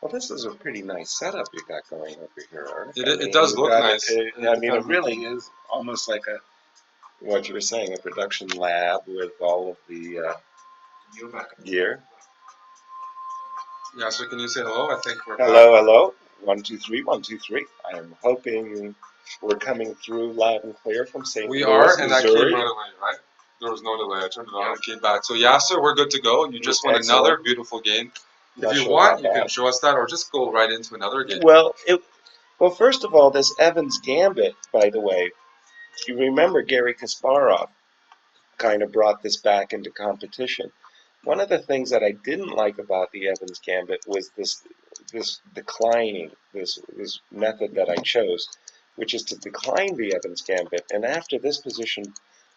Well, this is a pretty nice setup you got going over here, Art. It does You've look got nice. It I mean, it depends. really is almost like what you were saying, a production lab with all of the gear. Yeah, so can you say hello? I think we're back. Hello, hello. 1, 2, 3, 1, 2, 3. I am hoping we're coming through loud and clear from St. We Louis, are, and that came Missouri. right away, right? There was no delay. I turned it on and came back. So Yasser, we're good to go. You just won another Excellent. beautiful game. If Not you sure want, about you can that. show us that, or just go right into another game. Well, first of all, this Evans Gambit, by the way, you remember Gary Kasparov kind of brought this back into competition. One of the things that I didn't like about the Evans Gambit was this declining, this method that I chose, which is to decline the Evans Gambit. And after this position,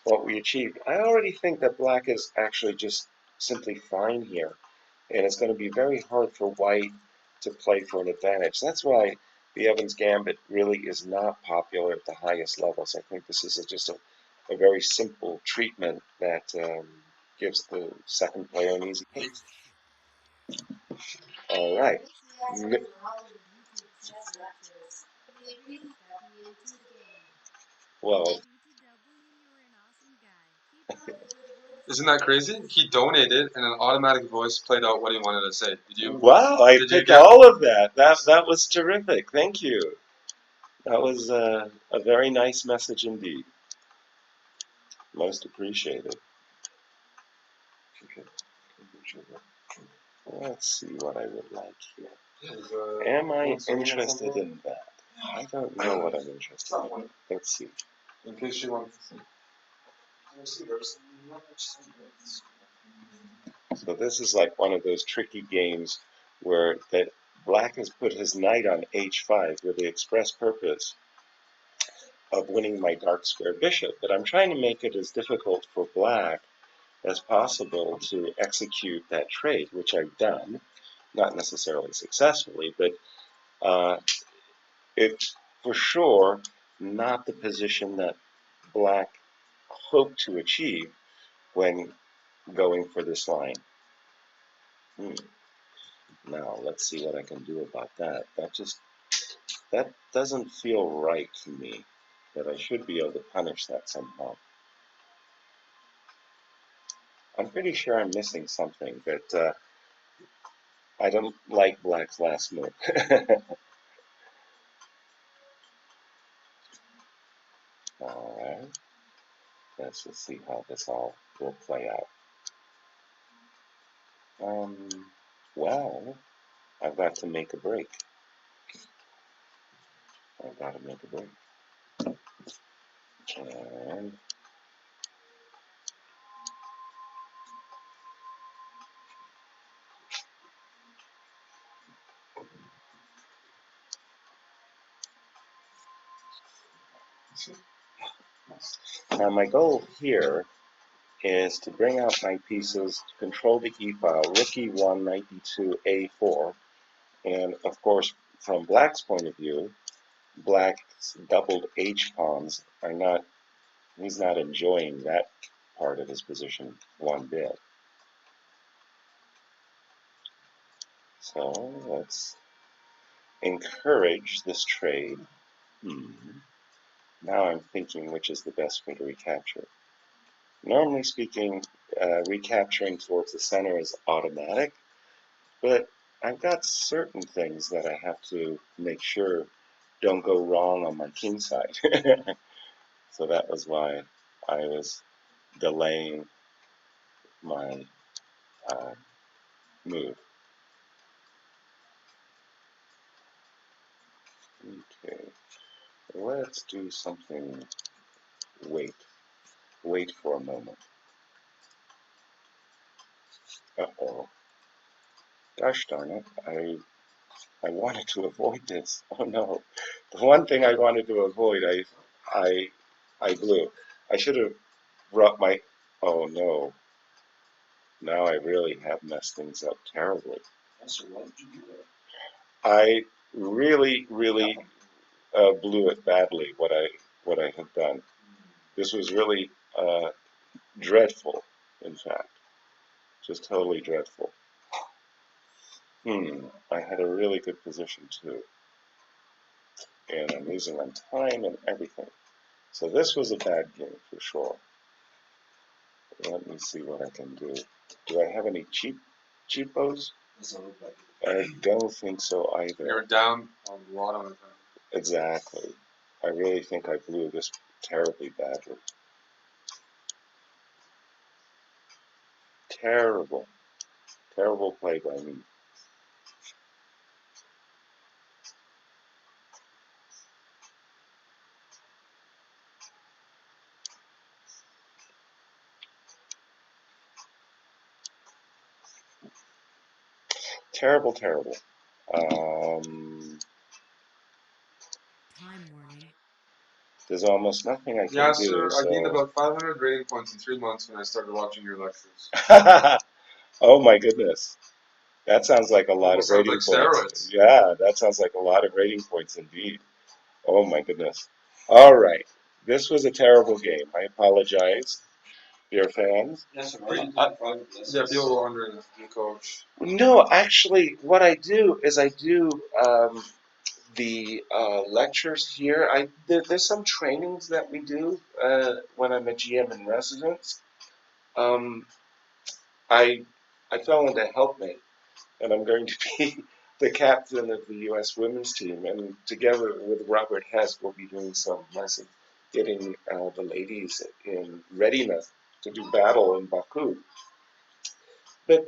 what we achieved, I already think that black is actually just simply fine here. And it's going to be very hard for white to play for an advantage. That's why the Evans Gambit really is not popular at the highest levels. I think this is just a very simple treatment that gives the second player an easy case. All right. Well, Isn't that crazy? He donated, and an automatic voice played out what he wanted to say. wow, I Did you picked get? all of that. That was terrific. Thank you. That was a very nice message indeed. Most appreciated. Let's see what I would like here. Am I interested in that? I don't know what I'm interested in. Let's see. In case you want. So this is like one of those tricky games where that black has put his knight on h5 with the express purpose of winning my dark square bishop, but I'm trying to make it as difficult for black as possible to execute that trade, which I've done, not necessarily successfully, but uh, it's for sure not the position that black hoped to achieve when going for this line. Now, let's see what I can do about that. That doesn't feel right to me, that I should be able to punish that somehow. I'm pretty sure I'm missing something, but I don't like black's last move. Alright, let's just see how this all will play out. Um, well, I've got to make a break. I've got to make a break. And now my goal here is to bring out my pieces, control the e-file, rook e1, knight d2, a4, and of course, from black's point of view, black's doubled h-pawns are not, he's not enjoying that part of his position one bit. So let's encourage this trade. Now I'm thinking which is the best way to recapture. Normally speaking, recapturing towards the center is automatic, but I've got certain things that I have to make sure don't go wrong on my king side. So that was why I was delaying my uh, move. Okay, let's do something. Wait for a moment. Uh-oh. Gosh darn it, I wanted to avoid this. Oh no. The one thing I wanted to avoid, I, I blew. I should have brought my, oh no. Now I really have messed things up terribly. I really blew it badly, what I had done. This was really dreadful, in fact. Just totally dreadful. I had a really good position too, and I'm losing on time and everything. So this was a bad game for sure. Let me see what I can do. Do I have any cheapos? I don't think so either. You're down a lot on the time. Exactly. I really think I blew this terribly badly. Terrible, terrible play by me. Terrible, terrible. Um, Time warning. there's almost nothing I can Yeah, do. sir. I gained So. about 500 rating points in 3 months when I started watching your lectures. Oh my goodness. That sounds like a lot of Almost sounds rating like points. steroids. Yeah, that sounds like a lot of rating points indeed. Oh my goodness. All right. This was a terrible game. I apologize, dear fans. Yes, are you doing private Yeah, lessons? people were wondering if you coach. No, actually, what I do is I do the lectures here. There's some trainings that we do when I'm a GM in residence. Um, I I fell into helpmate, and I'm going to be the captain of the U.S. women's team. And together with Robert Hess, we'll be doing some lessons, getting the ladies in readiness to do battle in Baku. But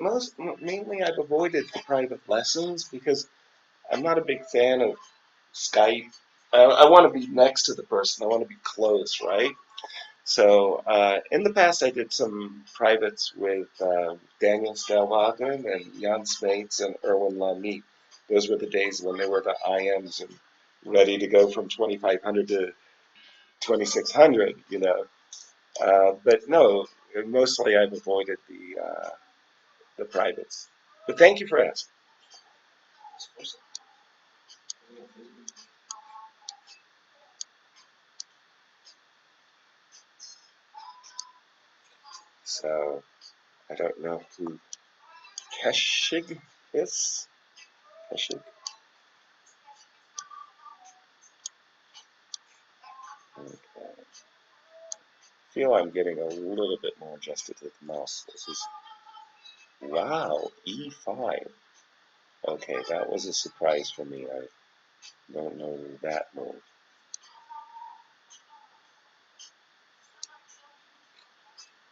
mainly, I've avoided the private lessons because I'm not a big fan of Skype. I want to be next to the person. I want to be close, right? So in the past, I did some privates with Daniel Stelhagen and Jan Smeets and Erwin Lamy. Those were the days when they were the IMs and ready to go from 2500 to 2600, you know. But no, mostly I've avoided the privates. But thank you for asking. So I don't know who Keshig is. Keshig. Okay. Feel I'm getting a little bit more adjusted to the mouse. This is wow, E5. Okay, that was a surprise for me. I don't know that move.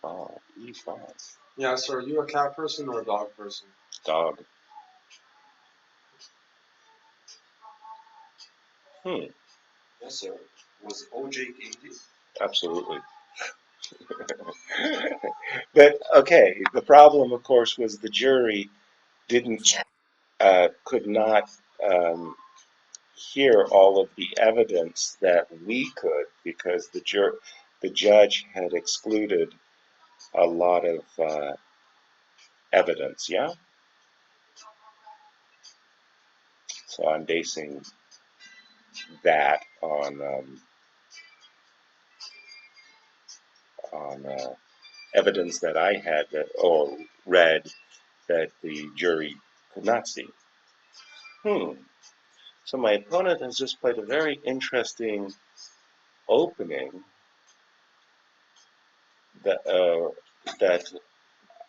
Oh, E5. Yeah, sir. Are you a cat person or a dog person? Dog. Hmm. Yes, sir. Was OJ guilty? Absolutely. But okay, the problem, of course, was the jury didn't, Check. could not hear all of the evidence that we could because the judge had excluded a lot of evidence. Yeah. So I'm basing that on evidence that I had that or read that the jury could not see. Hmm. So my opponent has just played a very interesting opening that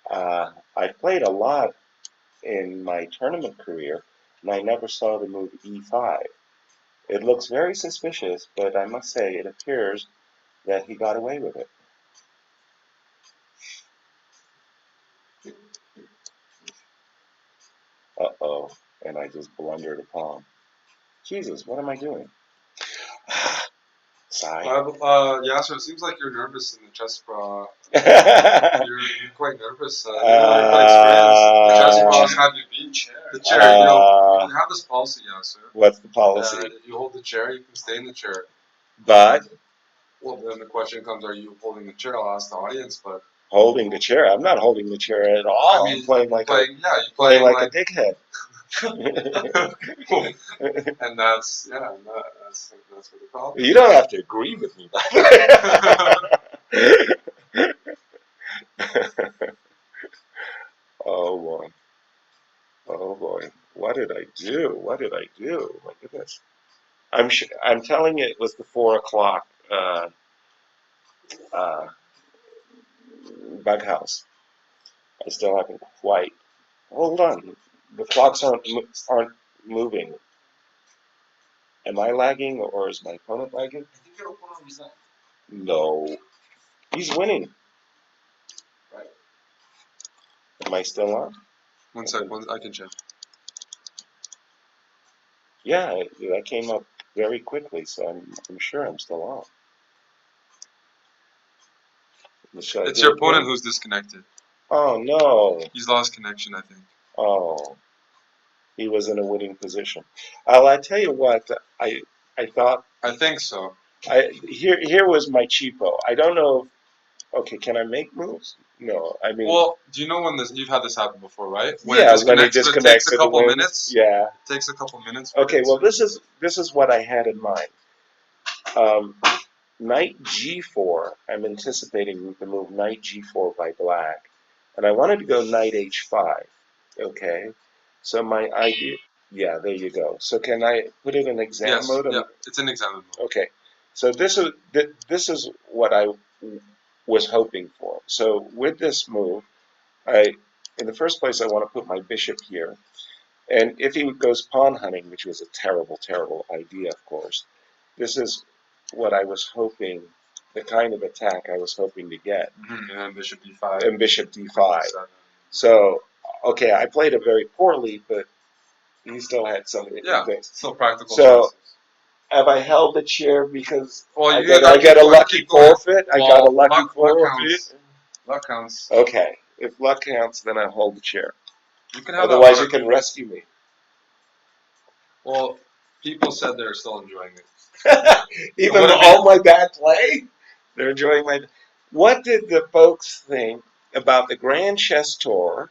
I played a lot in my tournament career, and I never saw the move E5. It looks very suspicious, but I must say it appears that he got away with it. Uh-oh, and I just blundered a pawn. Jesus, what am I doing? Sigh. Yasser, it seems like you're nervous in the chessbrah. You're quite nervous. You're quite experienced. The chessbrahs have you beat. The chair, you have this policy, Yasser. What's the policy? That if you hold the chair, you can stay in the chair. But Well, then the question comes: are you holding the chair? I'll ask the audience, but holding the chair. I'm not holding the chair at all. I mean, I'm playing like you're playing playing like like a dickhead. and that's yeah, that's where the problem You is. don't have to agree with me. Oh boy. Oh boy. What did I do? What did I do? My goodness. I'm telling you, it was the 4 o'clock uh, bug house. I still haven't quite. Hold on. The clocks aren't moving. Am I lagging or is my opponent lagging? I think your opponent was that. No. He's winning. Right. Am I still on? One sec, I can check. Yeah, that came up very quickly, so I'm sure I'm still on. Should I It's do your it opponent again? who's disconnected. Oh no. He's lost connection, I think. Oh, he was in a winning position. I tell you what, I thought I think so. here was my cheapo. I don't know. Okay, can I make moves? No, I mean. Well, do you know when you've had this happen before, right? When it Yeah, when he disconnects, it takes disconnects a it couple wins. minutes. Yeah. It takes a couple minutes. For Okay, it well to- this is what I had in mind. Um, Knight G4. I'm anticipating the move Knight G4 by black, and I wanted to go Knight H5. Okay, so my idea. Yeah, there you go. So can I put it in exam Yes, mode? yeah, it's an exam mode. Okay, so this is what I was hoping for. So with this move, in the first place, I want to put my bishop here. And if he goes pawn hunting, which was a terrible, terrible idea, of course, this is what I was hoping, the kind of attack I was hoping to get. Mm-hmm. And Bishop D5. And Bishop D5. So, okay, I played it very poorly, but he still had some things. Still practical. So, choices. have I held the chair because Well, I you get a lucky keep going. forfeit? I Well, got a lucky luck forfeit? counts. Luck counts. Okay, if luck counts, then I hold the chair. You can have Otherwise, that you can rescue me. Well, people said they're still enjoying it. Even all my bad play, they're enjoying my. What did the folks think about the Grand Chess Tour,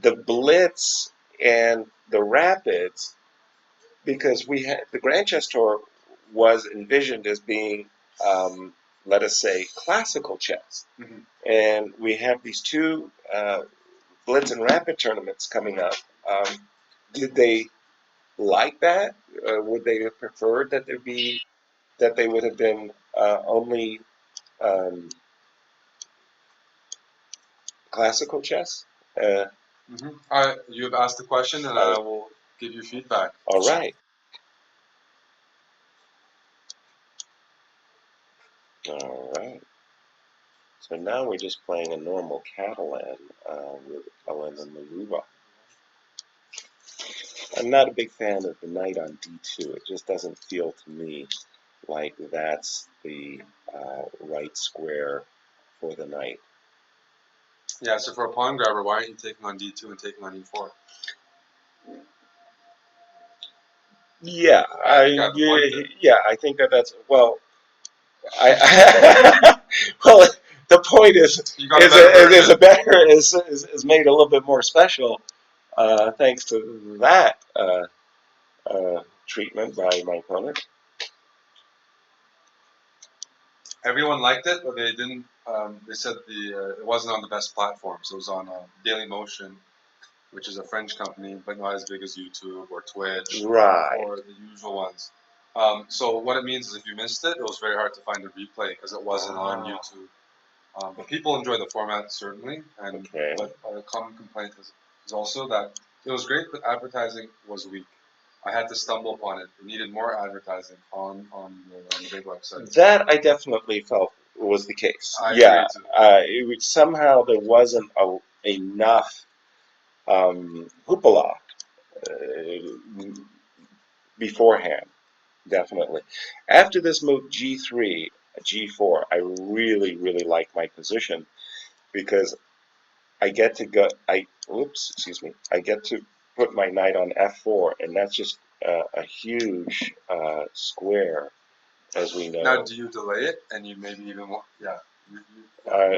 the Blitz, and the Rapids? Because we had the Grand Chess Tour was envisioned as being, let us say, classical chess, Mhm. and we have these two Blitz and Rapid tournaments coming up. Did they like that? Would they have preferred that they would have been only um, classical chess? You have asked the question, and I will give you feedback. All right. All right. So now we're just playing a normal Catalan with Elena Maluva. I'm not a big fan of the knight on d2. It just doesn't feel to me like that's the right square for the knight. Yeah, so for a pawn grabber, why aren't you taking on d2 and taking on e4? Yeah, I think that's well. Well, the point is made a little bit more special thanks to that treatment by my opponent. Everyone liked it, but they didn't. They said it wasn't on the best platforms. It was on Daily Motion, which is a French company, but not as big as YouTube or Twitch or the usual ones. So what it means is if you missed it, it was very hard to find a replay because it wasn't on YouTube. But people enjoy the format certainly, but a common complaint is also that it was great, but advertising was weak. I had to stumble upon it. It needed more advertising on the big websites. That I definitely felt was the case. I agree too. Somehow there wasn't enough hoopla beforehand. Definitely. After this move G3, G4, I really, really like my position because I get to go. Excuse me. I get to put my knight on F4, and that's just a huge square, as we know. Now, do you delay it, and you maybe even want? Yeah, you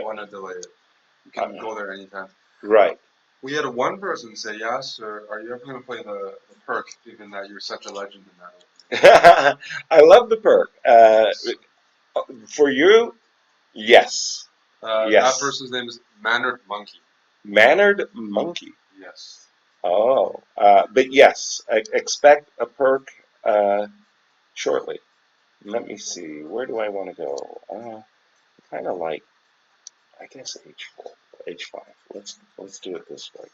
want to delay it. You can go there anytime. Right. We had one person say, Yasser, are you ever going to play the perk, given that you're such a legend in that? I love the perk. For you, yes. That person's name is Mannered Monkey. Mannered Monkey. Yes. Oh, but yes, expect a perk shortly. Let me see. Where do I want to go? Kind of like, I guess H4, H5. Let's do it this way,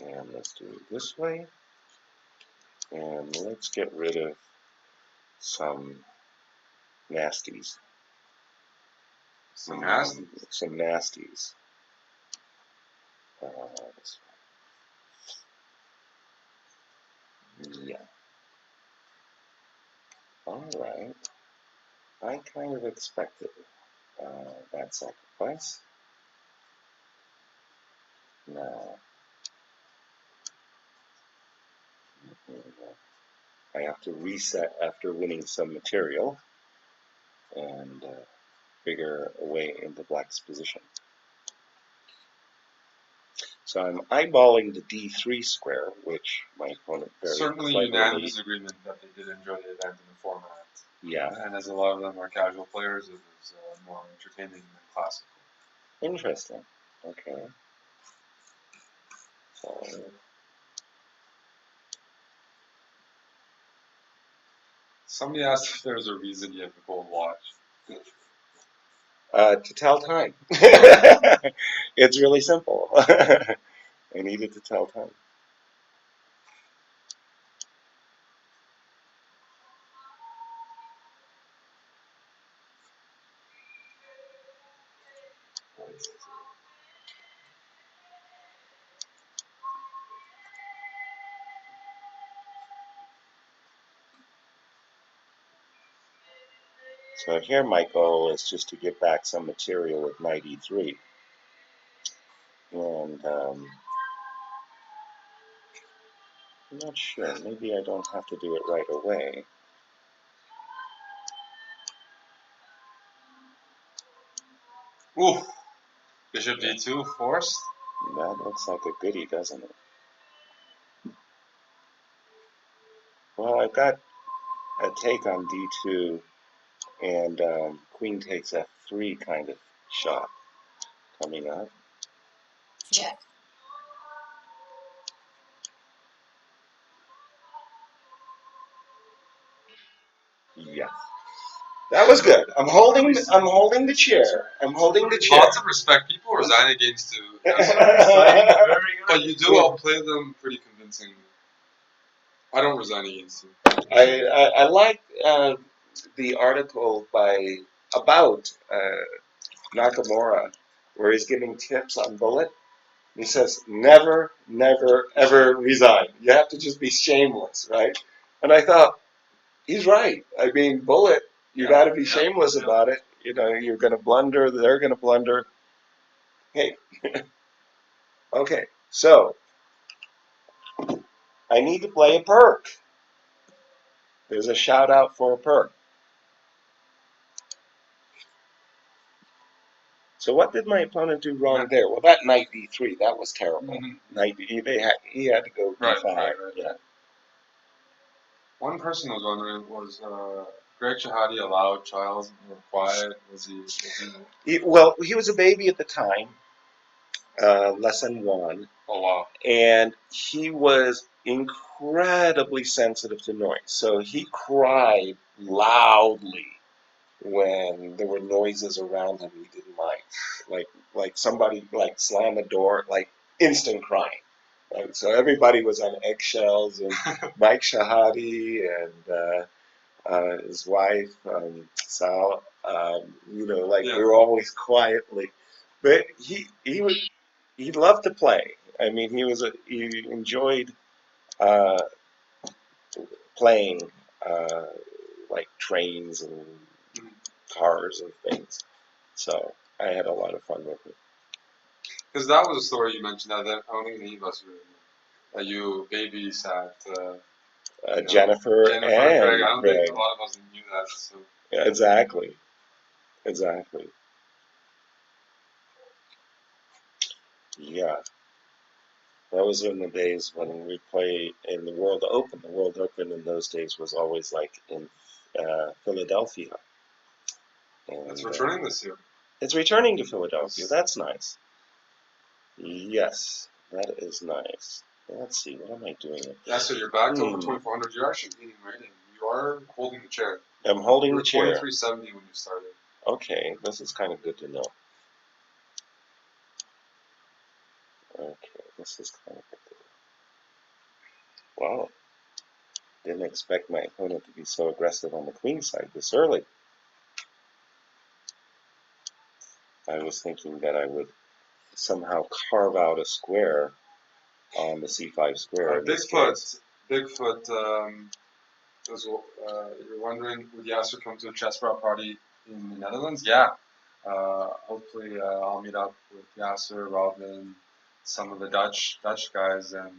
and let's do it this way, and let's get rid of some nasties. Some nasty. Some nasties. Yeah. All right. I kind of expected that sacrifice. Now, I have to reset after winning some material and figure a way into black's position. So I'm eyeballing the d3 square, which my opponent very certainly cleverly... unanimous agreement that they did enjoy the event in the format. Yeah. And as a lot of them are casual players, it was more entertaining than classical. Interesting. Okay. So, somebody asked if there's a reason you have the gold watch. to tell time. It's really simple. I needed to tell time. So here my goal is just to get back some material with knight e3. And I'm not sure, maybe I don't have to do it right away. Ooh, bishop d2 forced. That looks like a goodie, doesn't it? Well, I've got a take on d2 and queen takes f3 kind of shot coming up. Check. Yeah. That was good. I'm holding the chair. I'm holding the chair. Lots of respect. People resign against to Yasser, but you do outplay them pretty convincingly. I don't resign against you. I like the article about Nakamura where he's giving tips on bullet. He says, never, never, ever resign. You have to just be shameless, right? And I thought, he's right. I mean, bullet, you got to be shameless about it. You know, you're going to blunder, they're going to blunder. Hey, okay, so I need to play a perk. There's a shout out for a perk. So what did my opponent do wrong there? Well, that knight d3, that was terrible. Knight he had to go d5. Right. Yeah. One person was wondering, was Greg Shahadi a loud child or quiet? Was he... Well, he was a baby at the time, less than one. Oh, wow. And he was incredibly sensitive to noise. So he cried loudly when there were noises around him he didn't like somebody like slam a door, like instant crying. Right? So everybody was on eggshells, and Mike Shahadi and his wife Sal, we were always quietly, but he loved to play. I mean, he enjoyed uh, playing like trains and cars and things. So I had a lot of fun with it. Because that was a story you mentioned that I don't think any of us really knew. That you babysat Jennifer and Greg. I don't Greg. think a lot of us knew that. So. Exactly. Yeah. That was in the days when we played in the World Open. The World Open in those days was always like in Philadelphia. And, it's returning this year. It's returning to Philadelphia. That's nice. Yes, that is nice. Let's see, what am I doing? Yeah, so you're back to over 2,400. You're actually gaining rating. You are holding the chair. I'm holding You the were chair. 2370 when you started. Okay, this is kind of good to know. Okay, this is kind of good to know. Wow, didn't expect my opponent to be so aggressive on the queen side this early. I was thinking that I would somehow carve out a square on the c5 square. Bigfoot, you're wondering, would Yasser come to a chessbrah party in the Netherlands? Yeah. Hopefully, I'll meet up with Yasser, Robin, some of the Dutch guys, and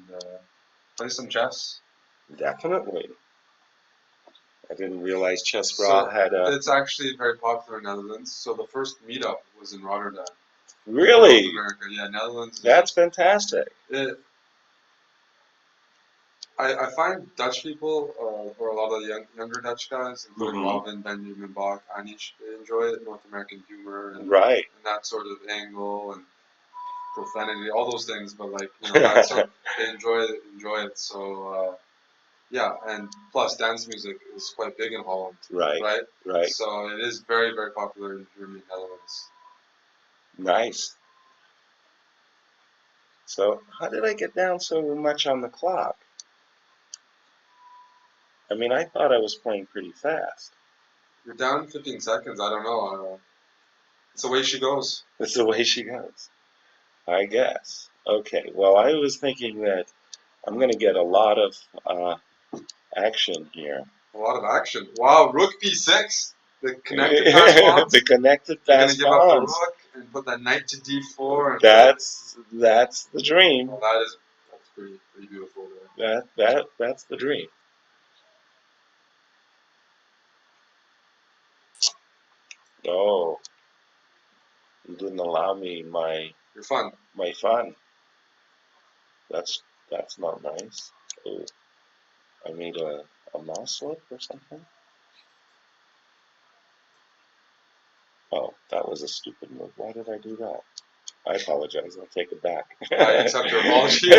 play some chess. Definitely. I didn't realize chessbrah had a... It's actually very popular in the Netherlands. So the first meetup was in Rotterdam. Really? North America, yeah, Netherlands. That's fantastic. I find Dutch people, or a lot of the younger Dutch guys, including Robin, Benjamin Bach, Anish, they enjoy North American humor and that sort of angle and profanity, all those things. But like, you know, that sort, they enjoy it. So yeah, and plus dance music is quite big in Holland, right? So it is very, very popular in Germany, Netherlands. Nice. So how did I get down so much on the clock? I mean, I thought I was playing pretty fast. You're down 15 seconds. I don't know. It's the way she goes. It's the way she goes, I guess. Okay, well, I was thinking that I'm going to get a lot of action here. A lot of action. Wow, rook b6. The connected fast pawns. The connected fast You're going to give up the pawns. rook and put that knight to d4. And that's the dream. Well, that's pretty beautiful there. That's the dream. Oh, you didn't allow me my fun. My fun. That's not nice. Oh, I made a mouse slip or something. Oh, that was a stupid move. Why did I do that? I apologize. I'll take it back. I accept your apology.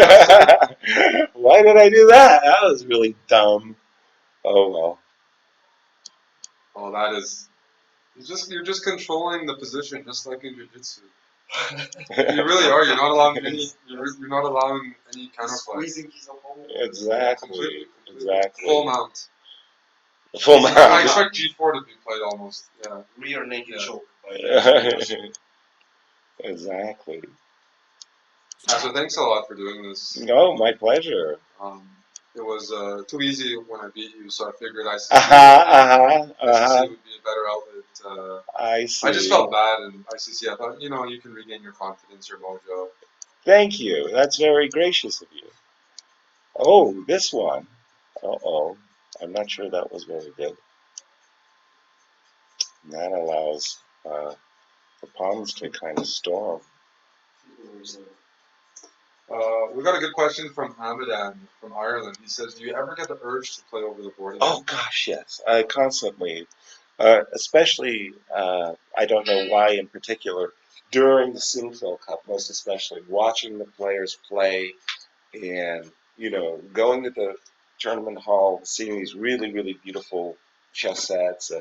Why did I do that? That was really dumb. Oh well. Oh, that is. You're just controlling the position, just like in jiu-jitsu. You really are. You're not allowing any. You're not allowing any counterplay. Exactly. Exactly. Full mount. Full mount. I expect G4 to be played almost. Yeah. Rear naked choke. Exactly. So thanks a lot for doing this. No, my pleasure. It was too easy when I beat you, so I figured ICC would be a better outlet. I see. I just felt bad in ICC. I thought, you know, you can regain your confidence, your mojo. Thank you. That's very gracious of you. Oh, this one. Uh-oh. I'm not sure that was very good. And that allows the pawns to kind of storm. We got a good question from Hamadan from Ireland. He says, do you ever get the urge to play over the board again? Oh, gosh, yes. Constantly. Especially, I don't know why in particular, during the Sinfil Cup, most especially, watching the players play and, you know, going to the tournament hall, seeing these really, really beautiful chess sets,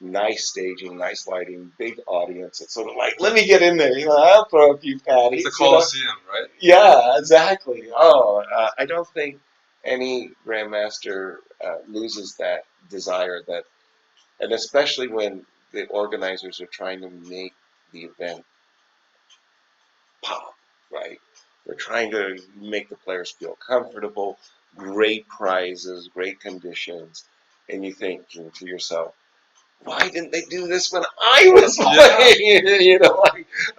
nice staging, nice lighting, big audience. It's sort of like, let me get in there, you know, I'll throw a few patties. It's a Coliseum, right? Yeah, exactly. Oh, I don't think any grandmaster loses that desire, that, and especially when the organizers are trying to make the event pop, right? They're trying to make the players feel comfortable, great prizes, great conditions, and you think to yourself, why didn't they do this when I was playing? You know,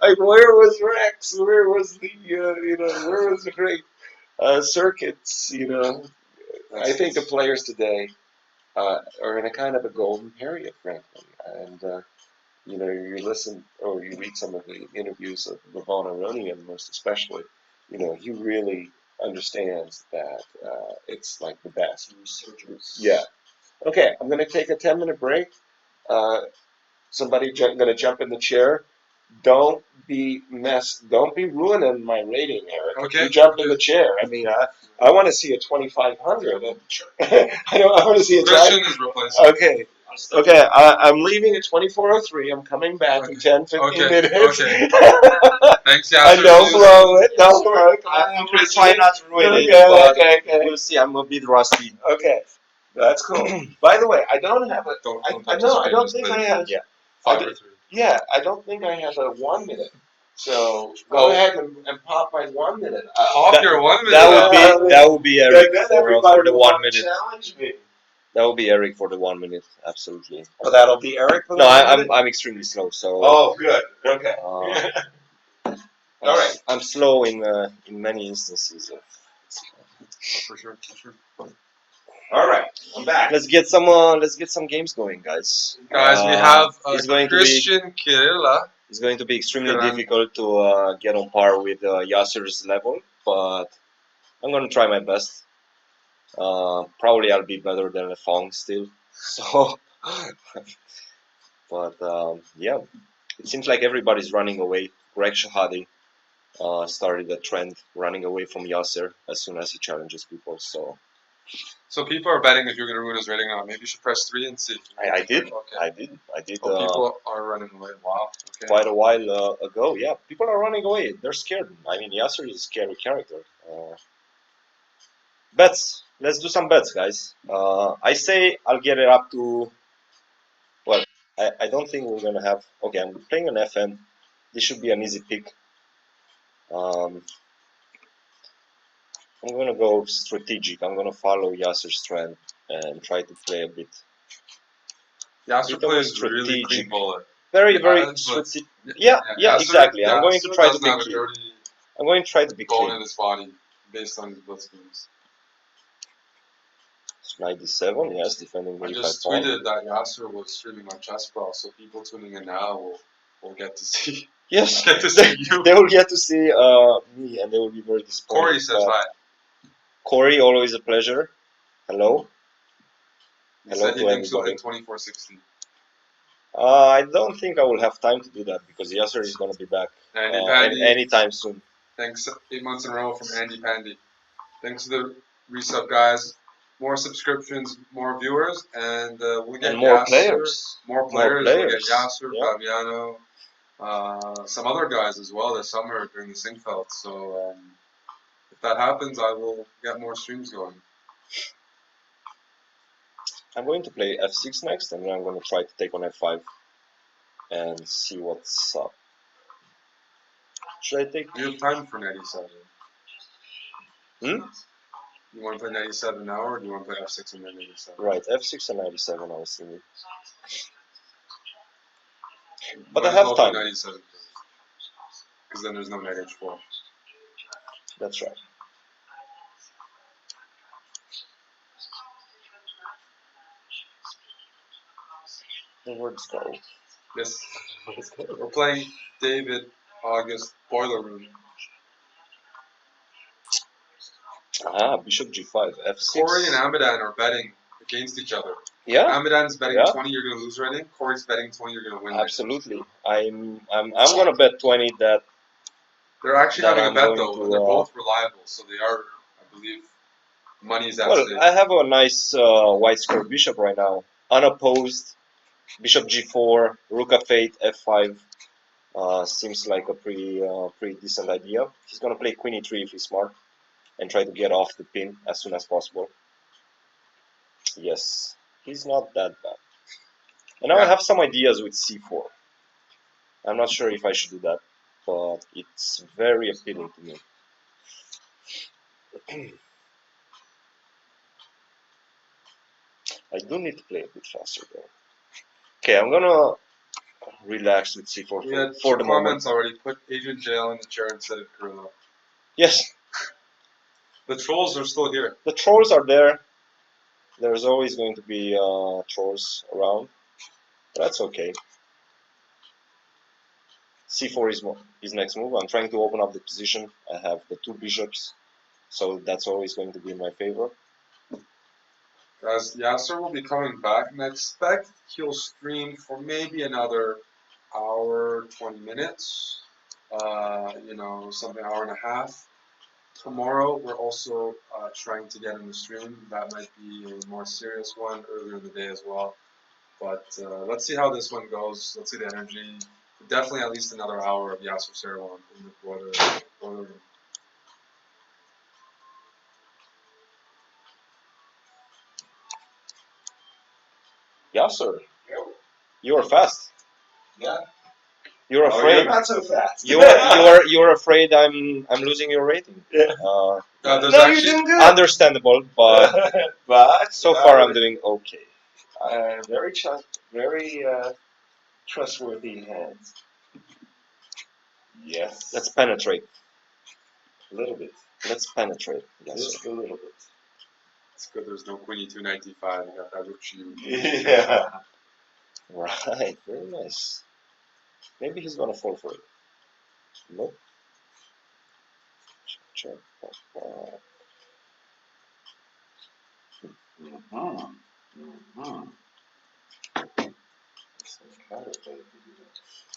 like where was Rex? Where was the, you know, where was the great circuits? You know, I think the players today are in a kind of a golden period, frankly, and you know, you listen or you read some of the interviews of Levon Aronian, most especially. You know, he really understands that it's like the best. Yeah. Okay, I'm going to take a 10-minute break. Somebody going to jump in the chair. Don't be ruining my rating, Eric. Okay. You jumped in the chair. I mean, I want to see a 2,500. I want to see a Christian drive. is replacing. Okay. Okay, I'm leaving at 24:03. I'm coming back in 10, 15 Okay, minutes. okay. Thanks, I Yasser. don't See you blow soon. it. Don't blow it. Come on, I'm gonna try not to ruin it, Okay, but okay. we'll see. I'm a bit rusty. Okay, that's cool. By the way, I don't have a. Don't I touch know. the I screen, don't just think play I have. Yeah. 5 or 3. Yeah, I don't think I have a 1 minute. So go Oh. ahead and pop my 1 minute. Pop That- your 1 minute. That would be Eric Then for everybody the will 1 want to minute. challenge me. That would be Eric for the 1 minute. Absolutely. Oh, that'll be Eric for the No, 1 minute? I'm extremely slow. So. Oh, good. Okay. All right. I'm slow in many instances. For sure, for sure. All right. I'm back. Let's get some games going, guys. Guys, we have it's going Christian Kirilla. It's going to be extremely Good. difficult to get on par with Yasser's level, but I'm gonna try my best. Probably I'll be better than Lefong still. So, but yeah, it seems like everybody's running away. Greg Shahadi started a trend running away from Yasser as soon as he challenges people. So people are betting if you're going to ruin his rating or not. Maybe you should press 3 and see. I did. Okay. I did. Oh, people are running away. Wow. Okay. Quite a while ago. Yeah, people are running away. They're scared. I mean, Yasser is a scary character. Bets. Let's do some bets, guys. I say I'll get it up to. Well, I don't think we're gonna have. Okay, I'm playing an FN. This should be an easy pick. I'm gonna go strategic. I'm gonna follow Yasser's trend and try to play a bit. Yasser Bit of a plays really strategic. clean bullet. Very But- strategic. Yeah, Yeah, Yasser- exactly. I'm going to Yasser try to doesn't be have a clean. dirty I'm going to try to be bone clean. in his body based on his blitz games. It's 97, yes, defending I 85 just points. tweeted that Yasser was streaming on chessbrah, so people tuning in now will get to see. Yes, Get to see you. they will get to see me and they will be very disappointed. Corey says But hi. Corey, always a pleasure. Hello. He Hello said he to thinks he'll hit everybody. 2460. I don't think I will have time to do that because Yasser is going to be back Andy Pandy. anytime soon. Thanks 8 months in a row from Andy Pandy. Thanks to the resub guys. More subscriptions, more viewers, and we'll get And more Yasser, players. More players. We'll get players. Yasser, Yeah. Fabiano, some other guys as well this summer during the Singfeld. So if that happens, I will get more streams going. I'm going to play f6 next, and then I'm going to try to take on f5 and see what's up. Should I take? You have time for 97. Hmm? You want to play 97 now, or do you want to play f6 and then 97? Right, f6 and 97 I was thinking. But Might I as have well play time. 97 because then there's no knight h4. That's right. The words go. Yes. We're playing David August Boiler Room. Ah, bishop g5, f6. Corey and Amadan are betting against each other. Yeah, Amadan's betting Yeah. 20, you're going to lose rating. Corey's betting 20, you're going to win rating. absolutely. I'm gonna bet 20 that They're actually That having a I'm bet going though, to, and they're both reliable, so they are, I believe, money's at well, stake. I have a nice white square bishop right now, unopposed. Bishop g4, rook f8, f5. Seems like a pretty decent idea. He's gonna play queen e3 if he's smart, and try to get off the pin as soon as possible. Yes, he's not that bad. And now I Yeah. have some ideas with c4. I'm not sure if I should do that, but it's very appealing to me. I do need to play a bit faster though. Okay, I'm gonna relax with c4 We had for two the moment. comments already. Put Agent Jail in the chair instead of Carrillo. Yes, The trolls are still here. the trolls are there. There's always going to be trolls around, but that's okay. c4 is his next move. I'm trying to open up the position. I have the two bishops, so that's always going to be in my favor. Guys, Yasser will be coming back, and I expect he'll stream for maybe another hour, 20 minutes. Something hour and a half. Tomorrow, we're also trying to get in the stream. That might be a more serious one earlier in the day as well. But let's see how this one goes. Let's see the energy. Definitely at least another hour of Yasser Seirawan in the boiler room. Yasser, you are fast. Yeah. You're Oh, afraid. you're not so fast. You're afraid I'm losing your rating. Yeah. There's No, you're actually doing good. Understandable, but But so far I'm doing okay. very trustworthy hands. Yes. Let's penetrate. A little bit. Let's penetrate. Yasser. Just a little bit. it's good there's no Queenie 295. You got that rich you. Yeah. Right. Very nice. Maybe he's gonna fall for it. Nope. Check.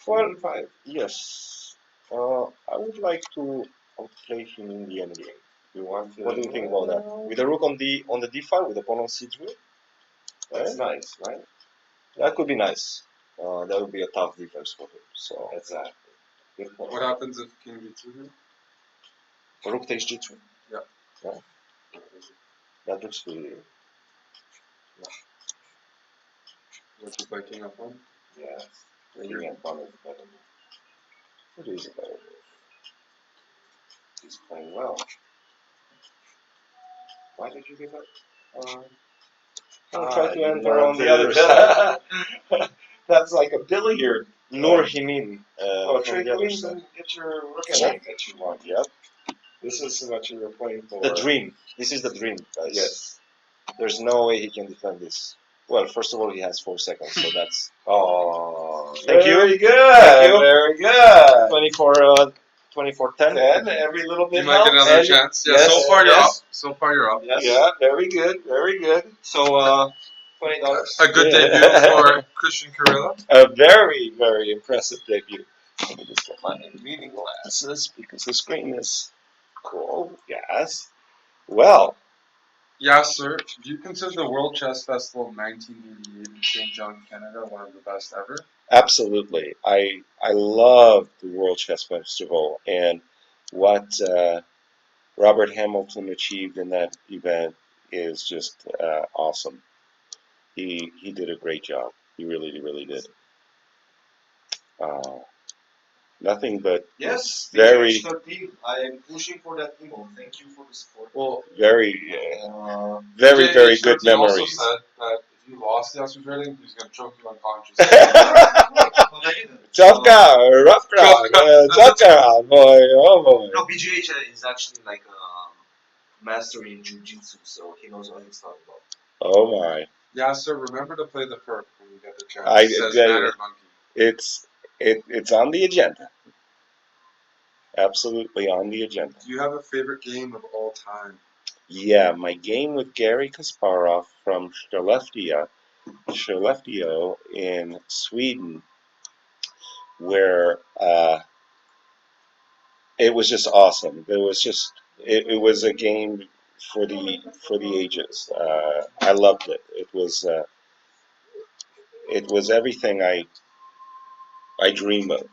Well, yes. I would like to outplay him in the endgame. You want to? What do you think about that? With the rook on the d5 with pawn on c3? That's nice, right? That could be nice. That would be a tough defense for him. So Exactly. Good point. What happens if King d2 here? rook takes g2. Yeah. Yeah. That looks really. What you play King f1? Yes. King and pawn is better. It is a better move. He's playing well. Why did you give up? I'll try to you enter want on the other side. That's like a billiard. Lure him in from Trade the other queens side. and get your rook Yeah. escape that you want. Yep. This is what you were playing for. The dream. This is the dream, guys. Yes. There's no way he can defend this. Well, first of all, he has 4 seconds, so that's Oh, Thank you. very good. Thank you. Very good. 24-10. Then every little bit You might get helps. another And- chance. Yeah, yes, so far you're yes. up. So far you're up. Yes. Yeah, very good. Very good. So, $20. A good Yeah. debut for Christian Carilla. A very, very impressive debut. Let me just get my reading glasses because the screen is cool. Yes. Well, Yasser, do you consider the World Chess Festival of 1988 in St. John, Canada, one of the best ever? absolutely. I love the World Chess Festival and what Robert Hamilton achieved in that event is just awesome. He did a great job. He really did. Nothing but Yes, Very- DH13. I am pushing for that emo. Thank you for the support. Well, very JH very good He also memories. said that if you lost Yasser's rating, he was going to choke you unconscious. But I didn't. Tough guy, rough crowd, tough guy, boy, oh boy. No, BGH is actually like a master in jiu-jitsu, so he knows what he's talking about. Oh my. Yasser, remember to play the perk when you get the chance. I- Says yeah, Mannered Monkey. It's on the agenda. Absolutely on the agenda. Do you have a favorite game of all time? Yeah, my game with Gary Kasparov from Skellefteå in Sweden, where it was just awesome. It was a game for the ages. I loved it. It was everything I dream of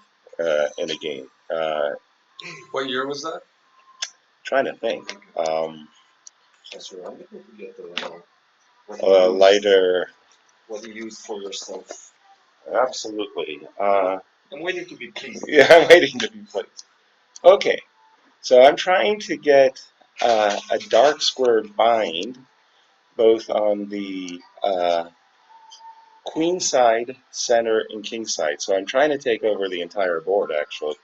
in a game. What year was that? Trying to think. Chester, I'm looking to get the Lighter. what you use for yourself. Absolutely. I'm waiting to be pleased. Yeah, I'm waiting to be pleased. Okay, so I'm trying to get a dark squared bind both on the queen side, center, and king side. So I'm trying to take over the entire board, actually.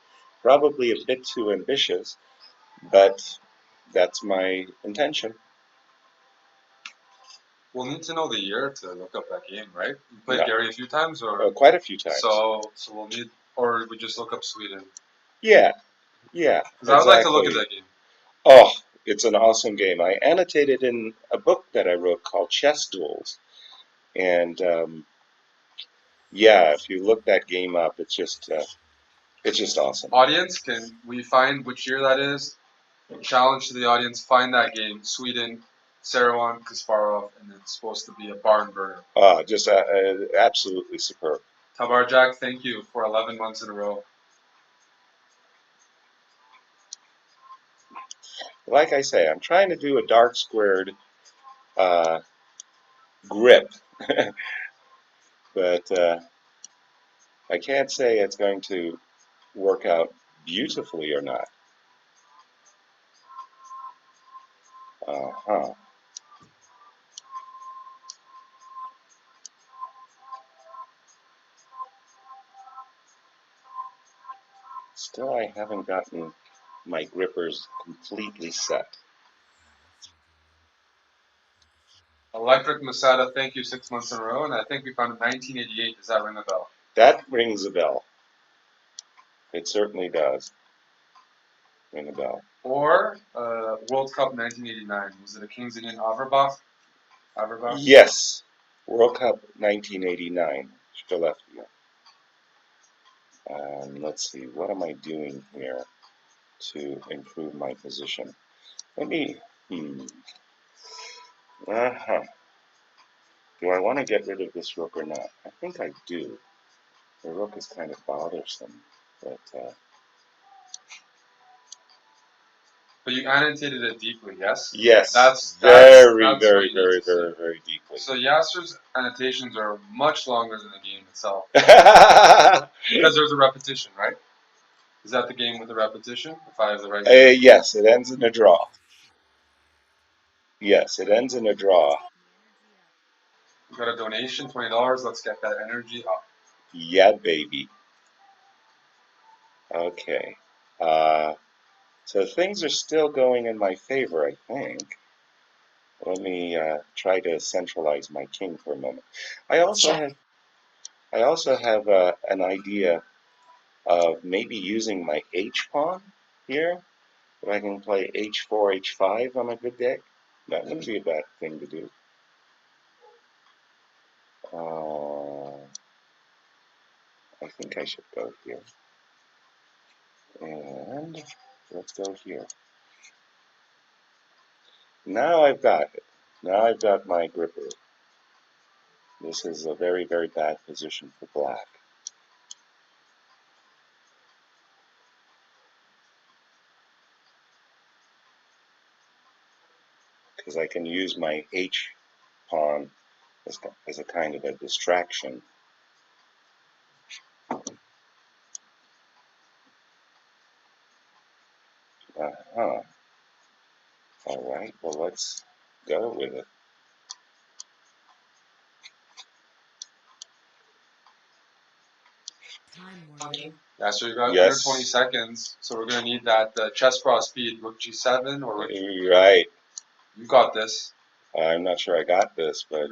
Probably a bit too ambitious, but that's my intention. We'll need to know the year to look up that game, right? You played Yeah. Gary a few times, or Quite a few times. so we'll need, or we just look up Sweden. Yeah. Because I would like to look at that game. Oh, it's an awesome game. I annotated in a book that I wrote called Chess Duels, and Yeah, if you look that game up, it's just awesome. Audience, can we find which year that is? Challenge to the audience, find that game. Sweden, Seirawan, Kasparov, and it's supposed to be a barn burner. Just absolutely superb. Tabar Jack, thank you for 11 months in a row. Like I say, I'm trying to do a dark squared grip, but I can't say it's going to work out beautifully or not. Uh-huh. Still, I haven't gotten my grippers completely set. Electric Masada, thank you 6 months in a row, and I think we found a 1988. Does that ring a bell? That rings a bell. It certainly does ring a bell. Or World Cup 1989. Was it a Kings Indian Averbach? Yes, World Cup 1989, Philadelphia. Let's see, what am I doing here to improve my position? Let me, uh-huh. Do I want to get rid of this rook or not? I think I do. The rook is kind of bothersome, but But you annotated it deeply, yes? yes, That's very deeply. So Yasser's annotations are much longer than the game itself. Because there's a repetition, right? Is that the game with the repetition? If I have the right game? Yes, it ends in a draw. Yes, it ends in a draw. We got a donation, $20. Let's get that energy up. Yeah, baby. Okay. So things are still going in my favor, I think. Let me try to centralize my king for a moment. I also have an idea of maybe using my h pawn here. If I can play h4, h5 on a good day, that wouldn't be a bad thing to do. I think I should go here. And let's go here. Now I've got it. Now I've got my gripper. This is a very bad position for black. Because I can use my h pawn as a kind of a distraction. Uh-huh. All right, well, let's go with it. Yeah, so you got Yes. under 20 seconds, so we're going to need that chessbrah speed, rook g7 or rook. Right. You got this. I'm not sure I got this, but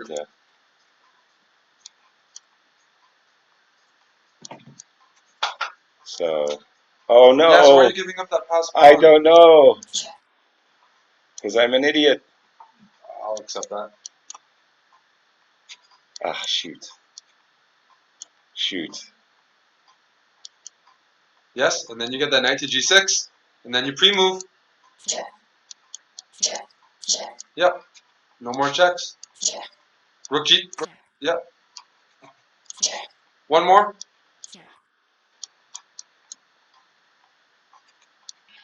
so. Oh no! Yes, why are you giving up that pass? I don't know. Because I'm an idiot. I'll accept that. Ah, shoot. Shoot. Yes, and then you get that knight to g6, and then you pre-move. Yep. No more checks. Rook g. Yep. One more.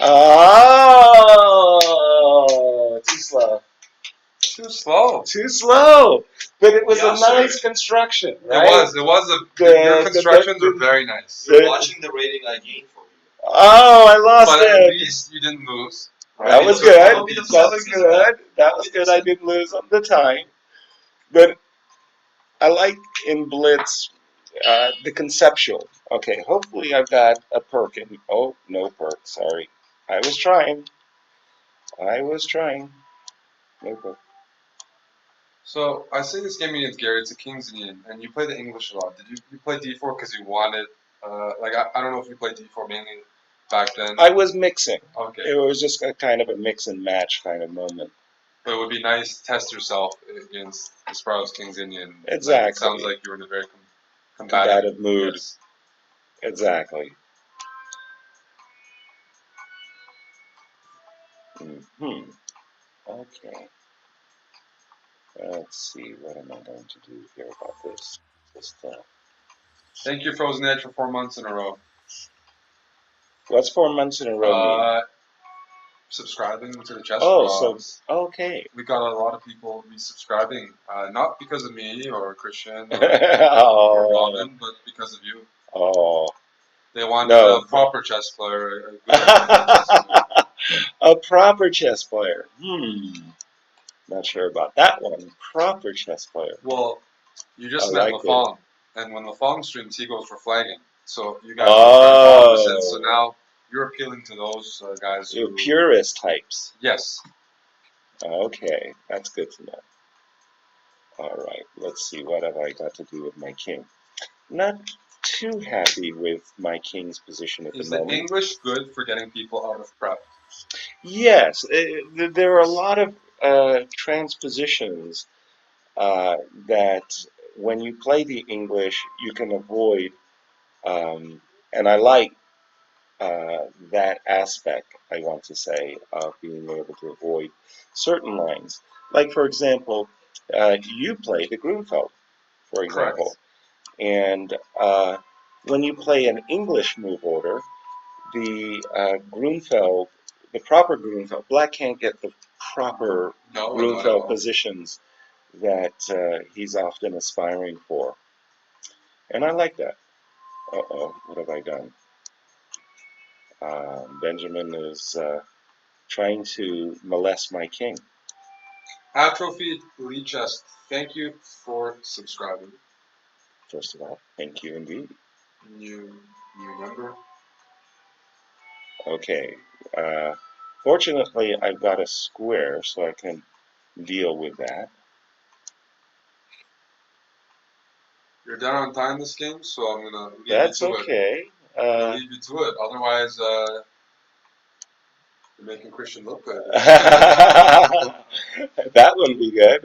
Oh, too slow. Too slow. Too slow. But it was Yeah, a sir. nice construction, right? It was your constructions were very nice. You're watching the rating I gained for you. Oh, I lost But it. at least you didn't lose. That was So good. that'll be the That was second. good. That was good. I didn't lose on the time. But I like in Blitz the conceptual. Okay, hopefully I've got a perk. Oh, no perk. Sorry. I was trying. No perk. So I say this game against Gary. It's a Kings Indian, and you play the English a lot. Did you play D4 because you wanted? I don't know if you played D4 mainly back then. I was mixing. Okay. It was just a kind of a mix and match kind of moment. But it would be nice to test yourself against Kasparov's Kings Indian. Exactly. It sounds like you were in a very combative mood. Yes. Exactly. Okay. Let's see. What am I going to do here about this? Just Thank you, Frozen Edge, for 4 months in a row. what's 4 months in a row mean? Subscribing to the chess Oh, bra. so okay. We got a lot of people resubscribing, not because of me or Christian or Oh, Robin, but because of you. oh. They wanted No. a proper chess player, a good chess player. A proper chess player. Not sure about that one. Proper chess player. Well, you just I met like it. Lafong, and when Lafong streams, he goes for flagging. So you guys are kind of opposites. So now you're appealing to those guys You're who... purist types. Yes. Okay, that's good to know. All right, let's see. What have I got to do with my king? Not too happy with my king's position at the Is the moment. English good for getting people out of prep? Yes, there are a lot of transpositions that when you play the English, you can avoid, and I like that aspect, I want to say, of being able to avoid certain lines. Like, for example, you play the Grunfeld, for example, and when you play an English move order, the Grunfeld, the proper Grunfeld, black can't get the proper Grunfeld positions that he's often aspiring for. And I like that. Uh-oh, what have I done? Benjamin is trying to molest my king. Atrophy Lee Chest, thank you for subscribing. First of all, thank you indeed. You remember? Okay. Fortunately, I've got a square, so I can deal with that. You're down on time this game, so I'm gonna leave That's you to okay. it. Leave you to it. Otherwise, you're making Christian look good. That would be good.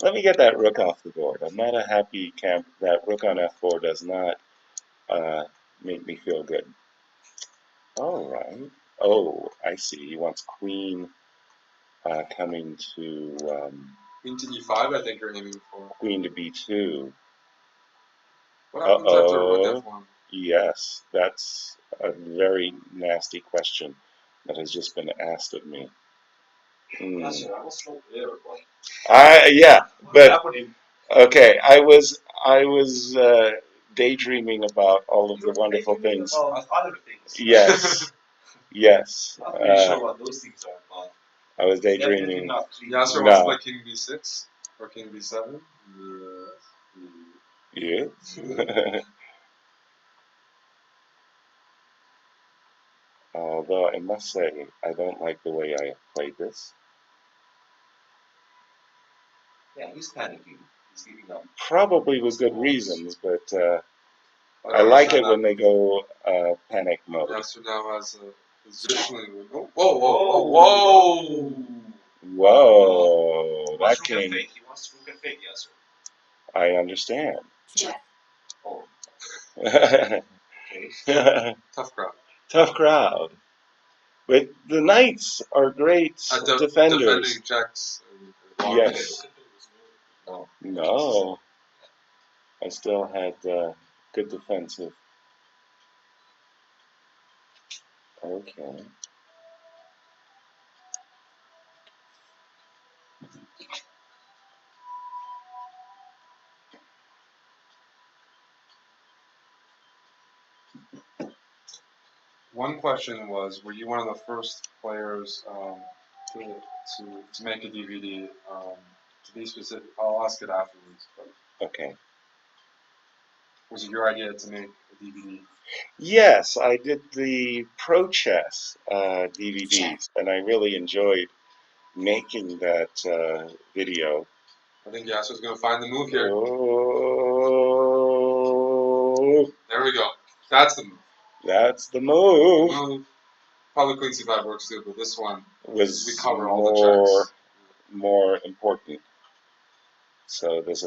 Let me get that rook off the board. I'm not a happy camp. That rook on f4 does not make me feel good. All right. Oh, I see. He wants queen coming to Queen to e5, I think you're aiming for. queen to b2. What happens after rook f1? Yes, that's a very nasty question that has just been asked of me. Yasser, I was not there, but Yeah, what's but happening? okay, I was daydreaming about all of the wonderful things. About other things. Yes, yes. Not really sure what those things are, but I was definitely daydreaming. not. Yasser No. wants to play king b6 or king b7. Yeah. Although I must say, I don't like the way I played this. Yeah, he's panicking. He's giving up. Probably with good reasons, but I like it when they go panic mode. Yasser now has a positionally. Whoa, whoa, whoa, whoa! Whoa, that came. He wants to rook f8, Yasser. I understand. Check. Oh, Tough okay. Tough crowd. crowd. But the knights are great defenders. Defending checks. And Yes. No. No. I still had good defensive. Okay. One question was, were you one of the first players to make a DVD? To be specific, I'll ask it afterwards. But Okay. was it your idea to make a DVD? Yes, I did the Pro Chess DVDs, and I really enjoyed making that video. I think Yasser's going to find the move here. Oh, There we go. That's the move. that's the move. Probably queen c5 works too, but this one Was we cover all the checks. more important. So there's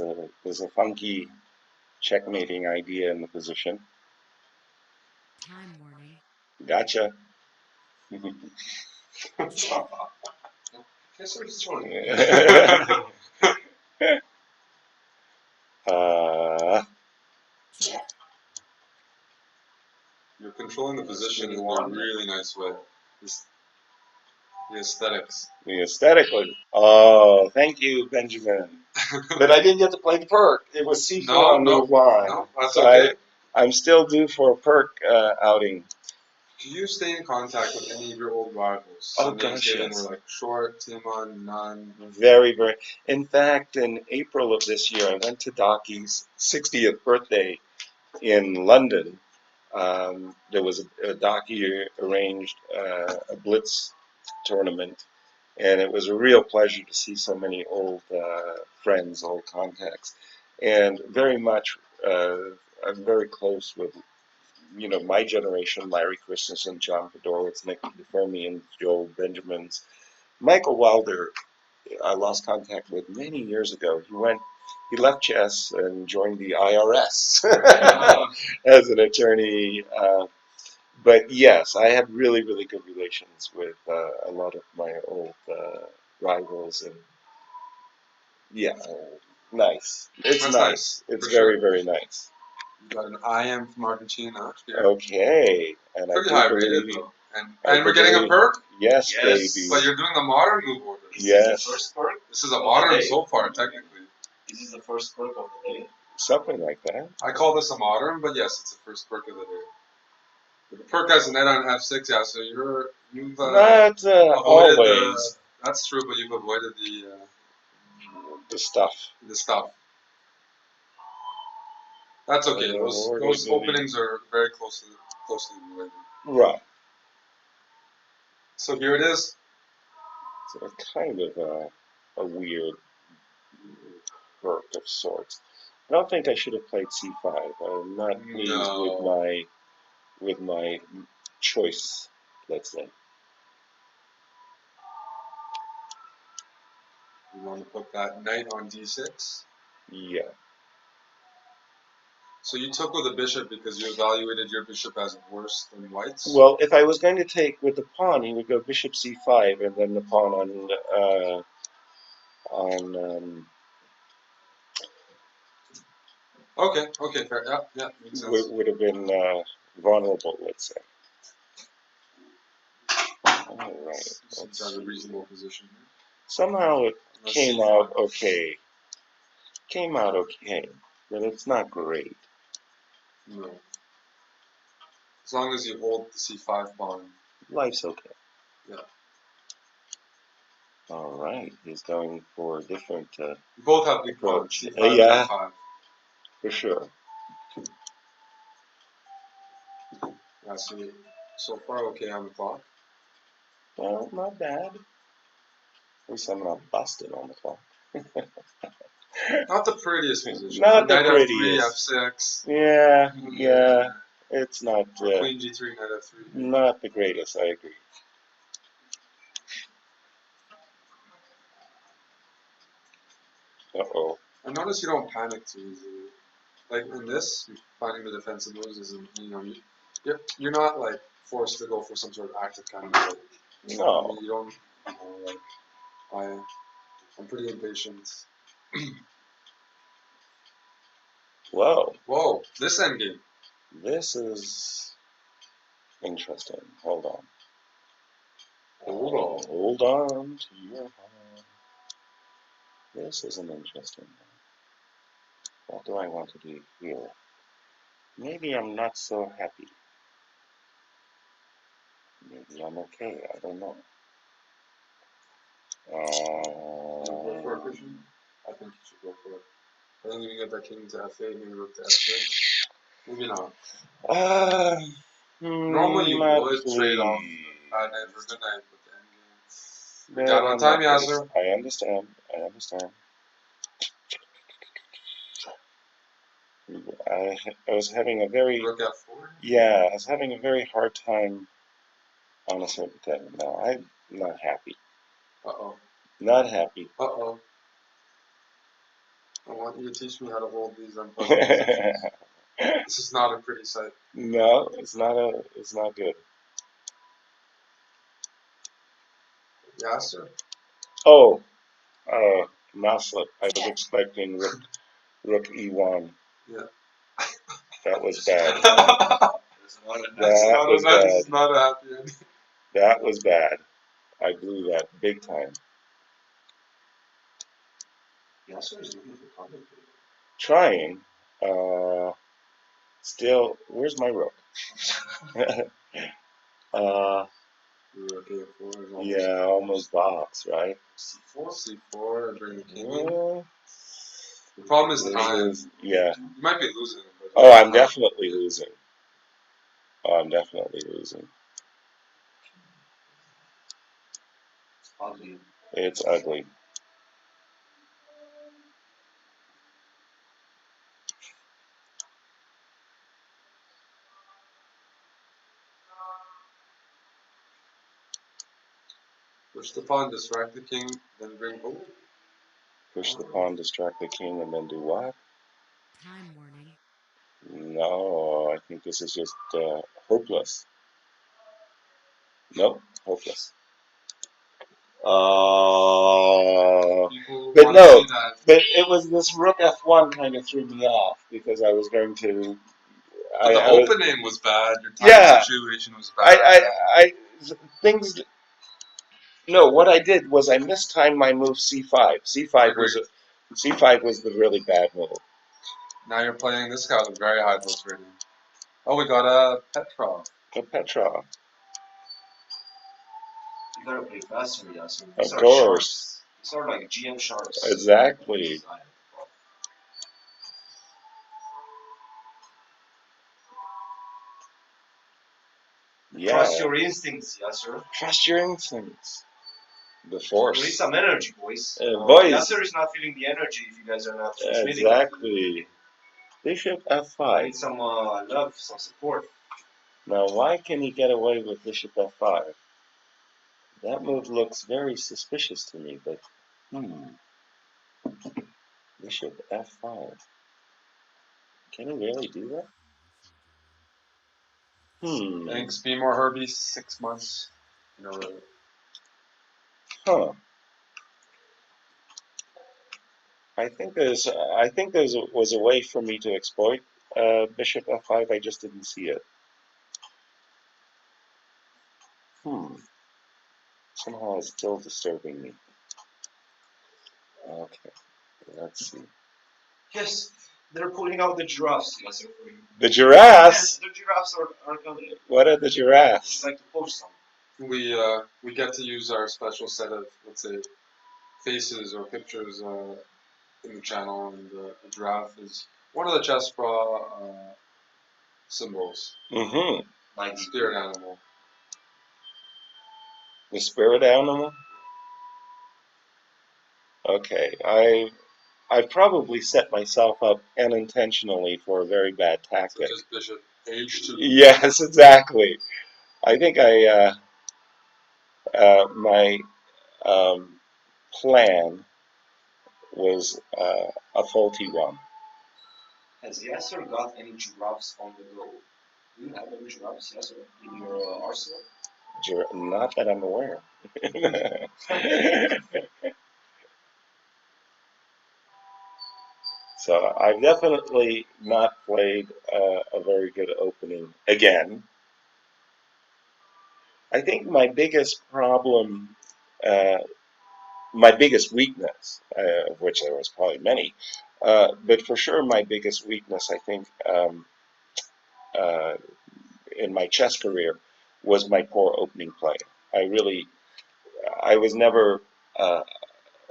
a funky checkmating idea in the position. Time warning. Gotcha. Yasser's joining. Check. You're controlling the position in a really nice way. The aesthetics. The aesthetically. Oh, thank you, Benjamin. But I didn't get to play the perk. It was C4 on move one. No, that's So okay. I'm still due for a perk outing. Do you stay in contact with any of your old rivals? Oh, Some names gosh, given yes. were like Short, Timon, None. Very, very. In fact, in April of this year, I went to Docky's 60th birthday in London. There was a Docky arranged a Blitz tournament, and it was a real pleasure to see so many old friends, old contacts, and very much. I'm very close with my generation: Larry Christensen, John Fedorowicz, Nick DeFermi, Joel Benjamins. Michael Wilder, I lost contact with many years ago. He left chess and joined the IRS as an attorney. But yes, I had really, really good relations with a lot of my old rivals, and yeah, nice. It's That's nice. It's for very, sure. very nice. You got an IM from Argentina here. Okay, and Pretty I do high believe, rated though. And I we're getting a believe- perk? Yes, Yes. baby. But you're doing the modern move order. Yes. First perk. This is a Of modern the day. so far, technically. This is the first perk of the day. Something like that. I call this a modern, but yes, it's the first perk of the day. The perk has a net on F6, yeah, so you've Not avoided always that's true, but you've avoided the stuff. the stuff. That's okay. Those openings are very closely related. Right. So here it is. So it's kind of a weird perk of sorts. I don't think I should have played c5. I'm not pleased No. with my choice, let's say. You want to put that knight on d6. Yeah. So you took with a bishop because you evaluated your bishop as worse than white's? Well, if I was going to take with the pawn, he would go bishop c5, and then the pawn on Okay, fair. Yeah, makes sense. would have been vulnerable, let's say. All right. Seems like a reasonable position here. Somehow it Let's came see. out okay. Came out okay, but it's not great. No. As long as you hold the c5 pawn. Life's okay. Yeah. All right, he's going for a different You both have big pawns, approach. c5, Yeah, d5. for sure. Yeah, so far okay on the clock. Well, not bad. At least I'm not busted on the clock. Not the prettiest position. Not the Knight prettiest. f3, f6. Yeah. It's not Queen g3, knight f3. not the greatest. I agree. Uh-oh. I notice you don't panic too easily. Like in this, finding the defensive moves isn't, you're not like forced to go for some sort of active kind of play. No. You don't, I'm pretty impatient. Whoa. Whoa, this endgame. This is interesting. Hold on. Hold on to your heart. This is an interesting one. What do I want to do here? Maybe I'm not so happy. Maybe I'm okay. I don't know. Go for it, Christian? I think you should go for it. I think you can get that king to f8, maybe rook to f6. Maybe not. Normally you would trade off bad night for good night, but the endgame. You're down on time, Yasser. I understand. I was having a very Rook f4? I was having a very hard time on a certain thing. No, I'm not happy. Uh-oh. Not happy. Uh-oh. I want you to teach me how to hold these unpleasant positions. This is not a pretty sight. No, it's not good. Yasser? Oh, mouse slip. I was expecting rook e1. Yeah. That was bad. That was bad. is not a happy ending. That was bad. I blew that big time. Yasser is looking for commentator. Trying. Still, where's my rook? Rook A4 is almost Yeah, almost box, right? C4, C4, and bring the king in. Well, The problem is time. yeah. You might be losing. But Oh, I'm definitely losing. Oh, I'm definitely losing. Ugly. It's ugly. Push the pawn, distract the king, then bring. Oh. Push the pawn, distract the king, and then do what? Time warning. No, I think this is just hopeless. Nope, hopeless. But no, but it was this rook f1 kind of threw me off because I was going to. But the opening was bad. Your time Yeah, situation was bad. Things. No, what I did was I mistimed my move c5. C5 was the really bad move. Now you're playing this guy with a very high post rating. Oh, we got a Petrov. A Petrov. You gotta play faster, Yasser. Of course. These are like GM sharks. Exactly. Yeah. Trust your instincts, Yasser. Trust your instincts. The force. We need some energy, boys. Boys. Yasser is not feeling the energy if you guys are not transmitting. Exactly. Bishop f5. Need some love, some support. Now, why can he get away with Bishop f5? That move looks very suspicious to me, but Bishop f5. Can he really do that? Thanks, Be More Herbie, 6 months. No. Huh. I think there's was a way for me to exploit Bishop f5. I just didn't see it. Somehow it's still disturbing me. Okay, let's see. Yes, they're pulling out the giraffes, Yasser, for you. The giraffes? Yes, the giraffes are coming. What are the giraffes? I'd like to post them. We get to use our special set of, let's say, faces or pictures in the channel, and the giraffe is one of the chessbrah symbols. Mm-hmm. Spirit animal. The spirit animal? Okay, I probably set myself up unintentionally for a very bad tactic. Such as Bishop H2. Yes, exactly. I think my plan was a faulty one. Has Yasser got any giraffes on the go? Do you have any giraffes, Yasser, in your arsenal? Not that I'm aware. So I've definitely not played a very good opening again. I think my biggest problem, my biggest weakness, of which there was probably many, but for sure my biggest weakness, I think, uh, in my chess career was my poor opening play. I was never a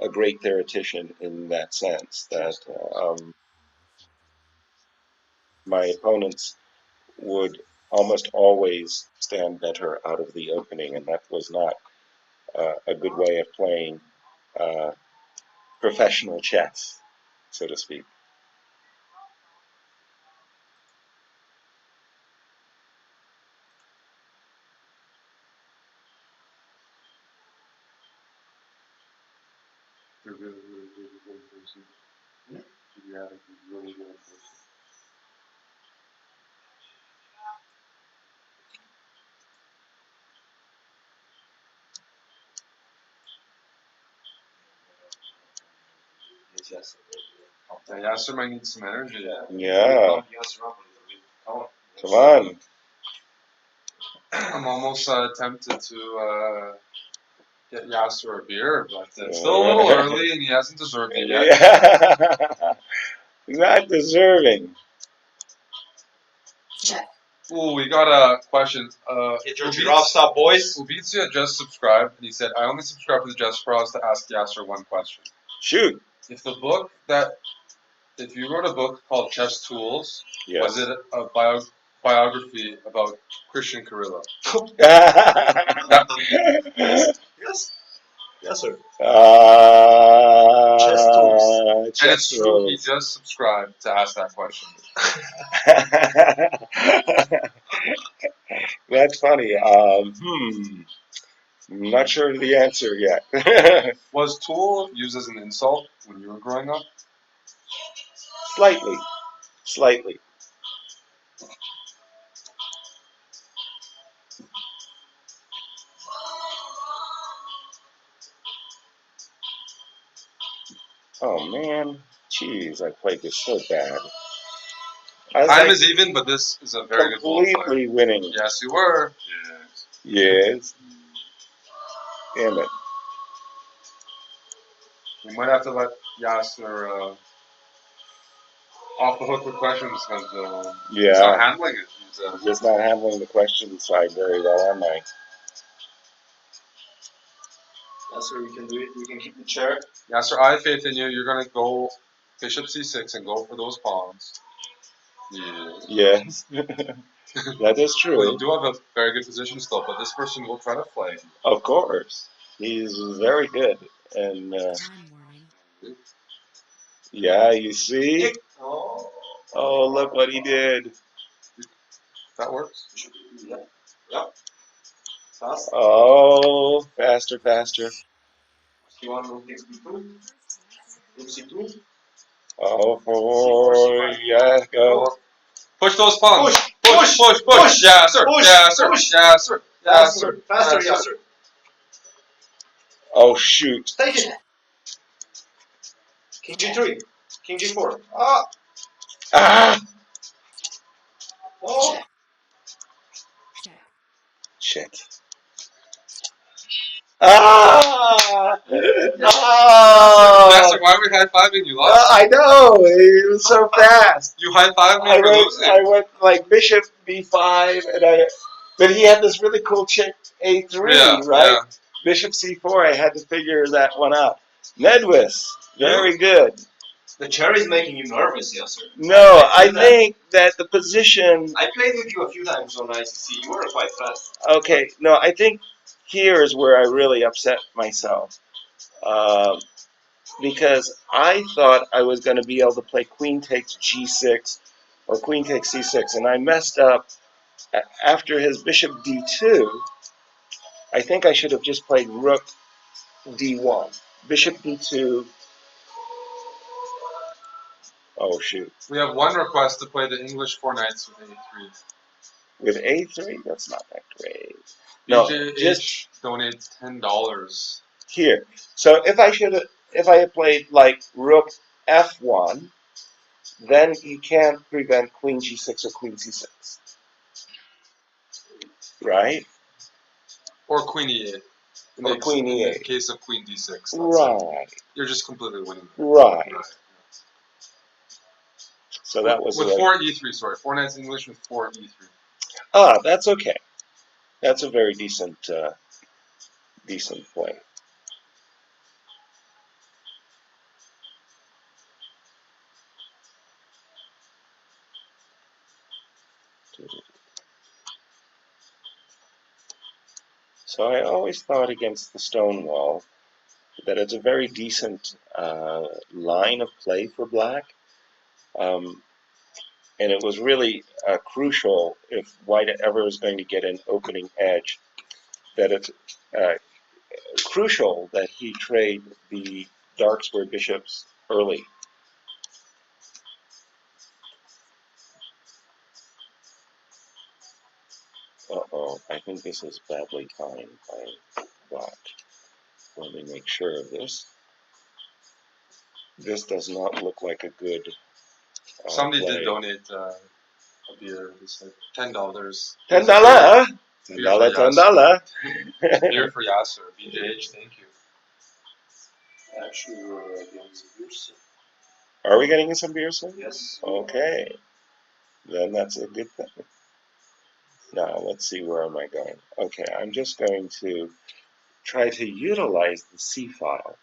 great theoretician in that sense, that my opponents would almost always stand better out of the opening, and that was not a good way of playing uh, professional chess, so to speak. You're really, really, really good person. Yeah, he's really good. It's Yasser. Yeah, Yasser might need some energy. Yeah. Pump Yasser up a little bit. Come on. I'm almost tempted to get Yasser a beer, but it's still a little early and he hasn't deserved it yet. Yeah. Not deserving. Check. Ooh, we got a question. Get your giraffes up, boys. Ubizia just subscribed and he said, I only subscribe to the chessbrah to ask Yasser one question. Shoot. If you wrote a book called Chess Tools, Yes. was it a biography about Christian Carrillo? Yes. Yes, sir. Chess tools. And it's true, he just subscribed to ask that question. That's funny. I'm not sure of the answer yet. Was tool used as an insult when you were growing up? Slightly. Slightly. Oh man, jeez, I played this so bad. Time is even, but this is a very good ball player. Completely winning. Yes, you were. Yes. Damn it. We might have to let Yasser off the hook with questions because he's not handling it. He's just not handling the question side very well, am I? Yasser, we can do it. We can keep the chair. Yasser, I have faith in you. You're going to go bishop c6 and go for those pawns. Yeah. Yes. That is true. Well, you do have a very good position still, but this person will try to play. Of course. He's very good. And, Time warning. yeah, you see? Oh. Oh, look what he did. That works. Yep. Yep. Fast. Oh, faster, faster. C1 will take B2. Rook C2. Oh, C4, C5. yeah, go. Push those pawns. Push. Push. Yasser. Yasser. Push. Yasser. Faster. Faster, Yasser. Oh, shoot. Take it. King G3. King G4. Ah. Ah! Oh. Check. Shit. Ah! Yasser, why are we high-fiving? You lost. I know. It was so fast. You high-fived me for losing. I went like bishop b5, but he had this really cool check a3, right? Yeah. Bishop c4. I had to figure that one out. Nedwis, very good. The chair is making you nervous, Yasser. No, I think that the position. I played with you a few times on ICC. You were quite fast. Okay, no, I think here is where I really upset myself. Because I thought I was going to be able to play queen takes g6 or queen takes c6, and I messed up after his bishop d2. I think I should have just played rook d1, bishop d2. Oh shoot! We have one request to play the English four knights with a3. With a3, that's not that great. No, just donates $10. here. So if I had played like rook f1, then you can't prevent queen g6 or queen c6, right? Or queen e8. In the case of queen d6. Right. You're just completely winning. Right. So that was with 4 e3. Sorry, four knights English with 4 e3. Ah, that's okay. That's a very decent play. So I always thought against the stone wall that it's a very decent line of play for black. And it was really crucial if white ever is going to get an opening edge, that it's crucial that he trade the dark square bishops early. Uh-oh, I think this is badly timed by Black. Let me make sure of this. This does not look like a good Somebody play. did donate a beer. He said $10. $10? Beer for $10. Beer for Yasser. BJH, thank you. Actually, we're getting some beer soon. Are we getting some beer soon? Yes. Okay. Then that's a good thing. Now, let's see, where am I going? Okay, I'm just going to try to utilize the C file.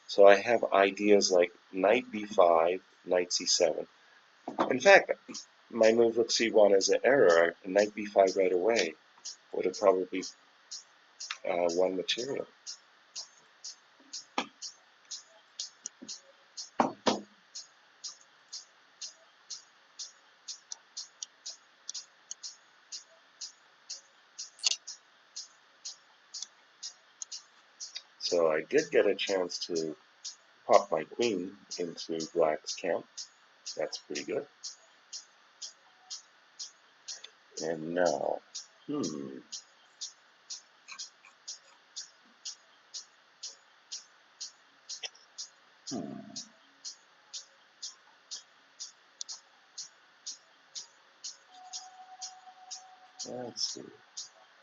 So I have ideas like knight b5, knight c7. In fact, my move rook c1 is an error. Knight b5 right away would have probably won material. So I did get a chance to pop my queen into Black's camp. That's pretty good. And now, let's see.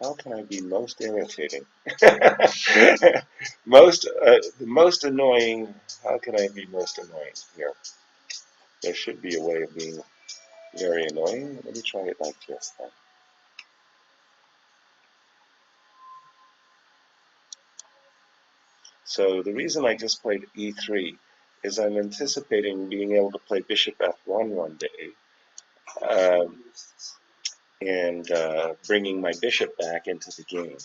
How can I be most irritating? The most annoying. How can I be most annoying here? There should be a way of being very annoying. Let me try it like this then. So the reason I just played e3 is I'm anticipating being able to play bishop f1 one day, and bringing my bishop back into the game.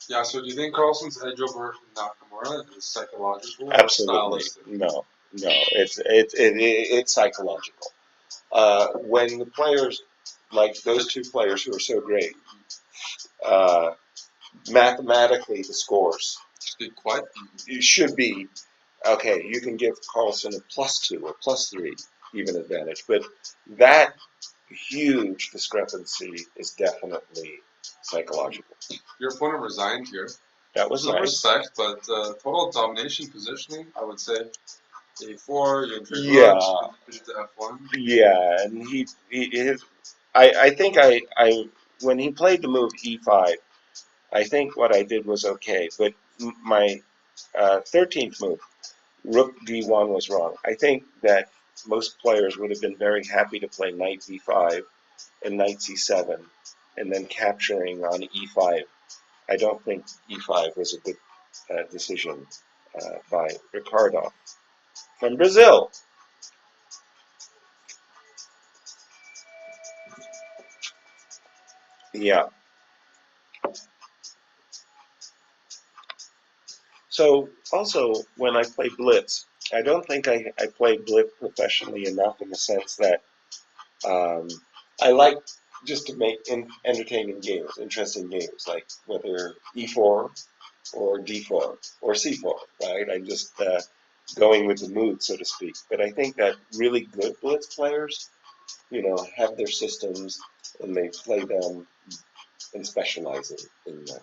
Yeah, so do you think Carlson's edge over Nakamura is psychological Absolutely. or stylistic? No, it's psychological. When the players, like those two players who are so great, mathematically the scores it should be okay. You can give Carlson a +2 or +3 even advantage, but that huge discrepancy is definitely psychological. Your opponent resigned here. That was Some nice. respect, but total domination positioning, I would say a4, you trade Yeah. rook, bishop to f1. Yeah, and I think I when he played the move e5, I think what I did was okay, but my 13th move, rook d1, was wrong. I think that most players would have been very happy to play knight b5 and knight c7, and then capturing on e5. I don't think e5 was a good decision by Ricardo from Brazil. Yeah. So also, when I play Blitz, I don't think I play Blitz professionally enough in the sense that um, I like just to make entertaining games, interesting games, like whether e4 or d4 or c4, right? I'm just going with the mood, so to speak. But I think that really good Blitz players, have their systems and they play them and specialize in them.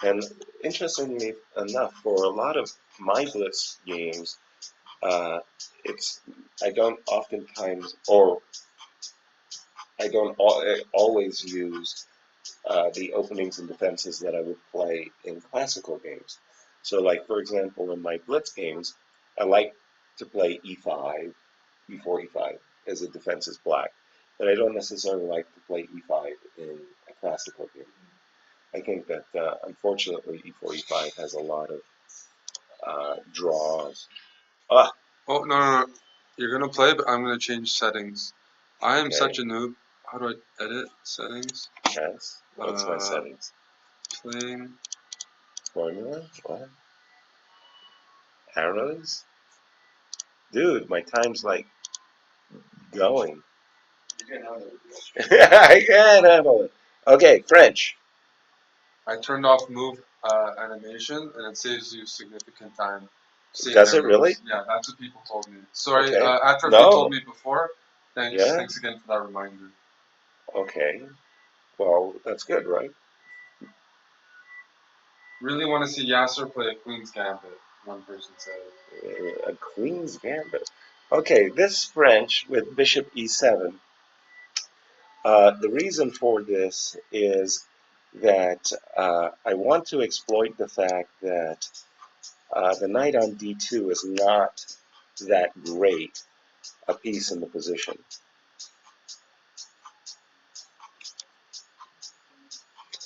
And interestingly enough, for a lot of my Blitz games, it's I don't oftentimes, or I don't always use the openings and defenses that I would play in classical games. So, like for example, in my Blitz games, I like to play e5, e4, e5 as a defense as black, but I don't necessarily like to play e5 in a classical game. I think that unfortunately e4, e5 has a lot of draws. Ah, Oh, no. You're going to play, but I'm going to change settings. I am okay. such a noob. How do I edit settings? Yes. What's my settings? Playing. Formula? What? Arrows? Dude, my time's like going. You can handle it. I can't handle it. Okay, French. I turned off move animation, and it saves you significant time. Does it really? Yeah, that's what people told me. Sorry, Okay. after No. you told me before, Thanks. Yeah? Thanks again for that reminder. Okay. Well, that's good, right? Really want to see Yasser play a Queen's Gambit, one person said. A Queen's Gambit. Okay, this French with Bishop E7. The reason for this is that I want to exploit the fact that the knight on D2 is not that great a piece in the position.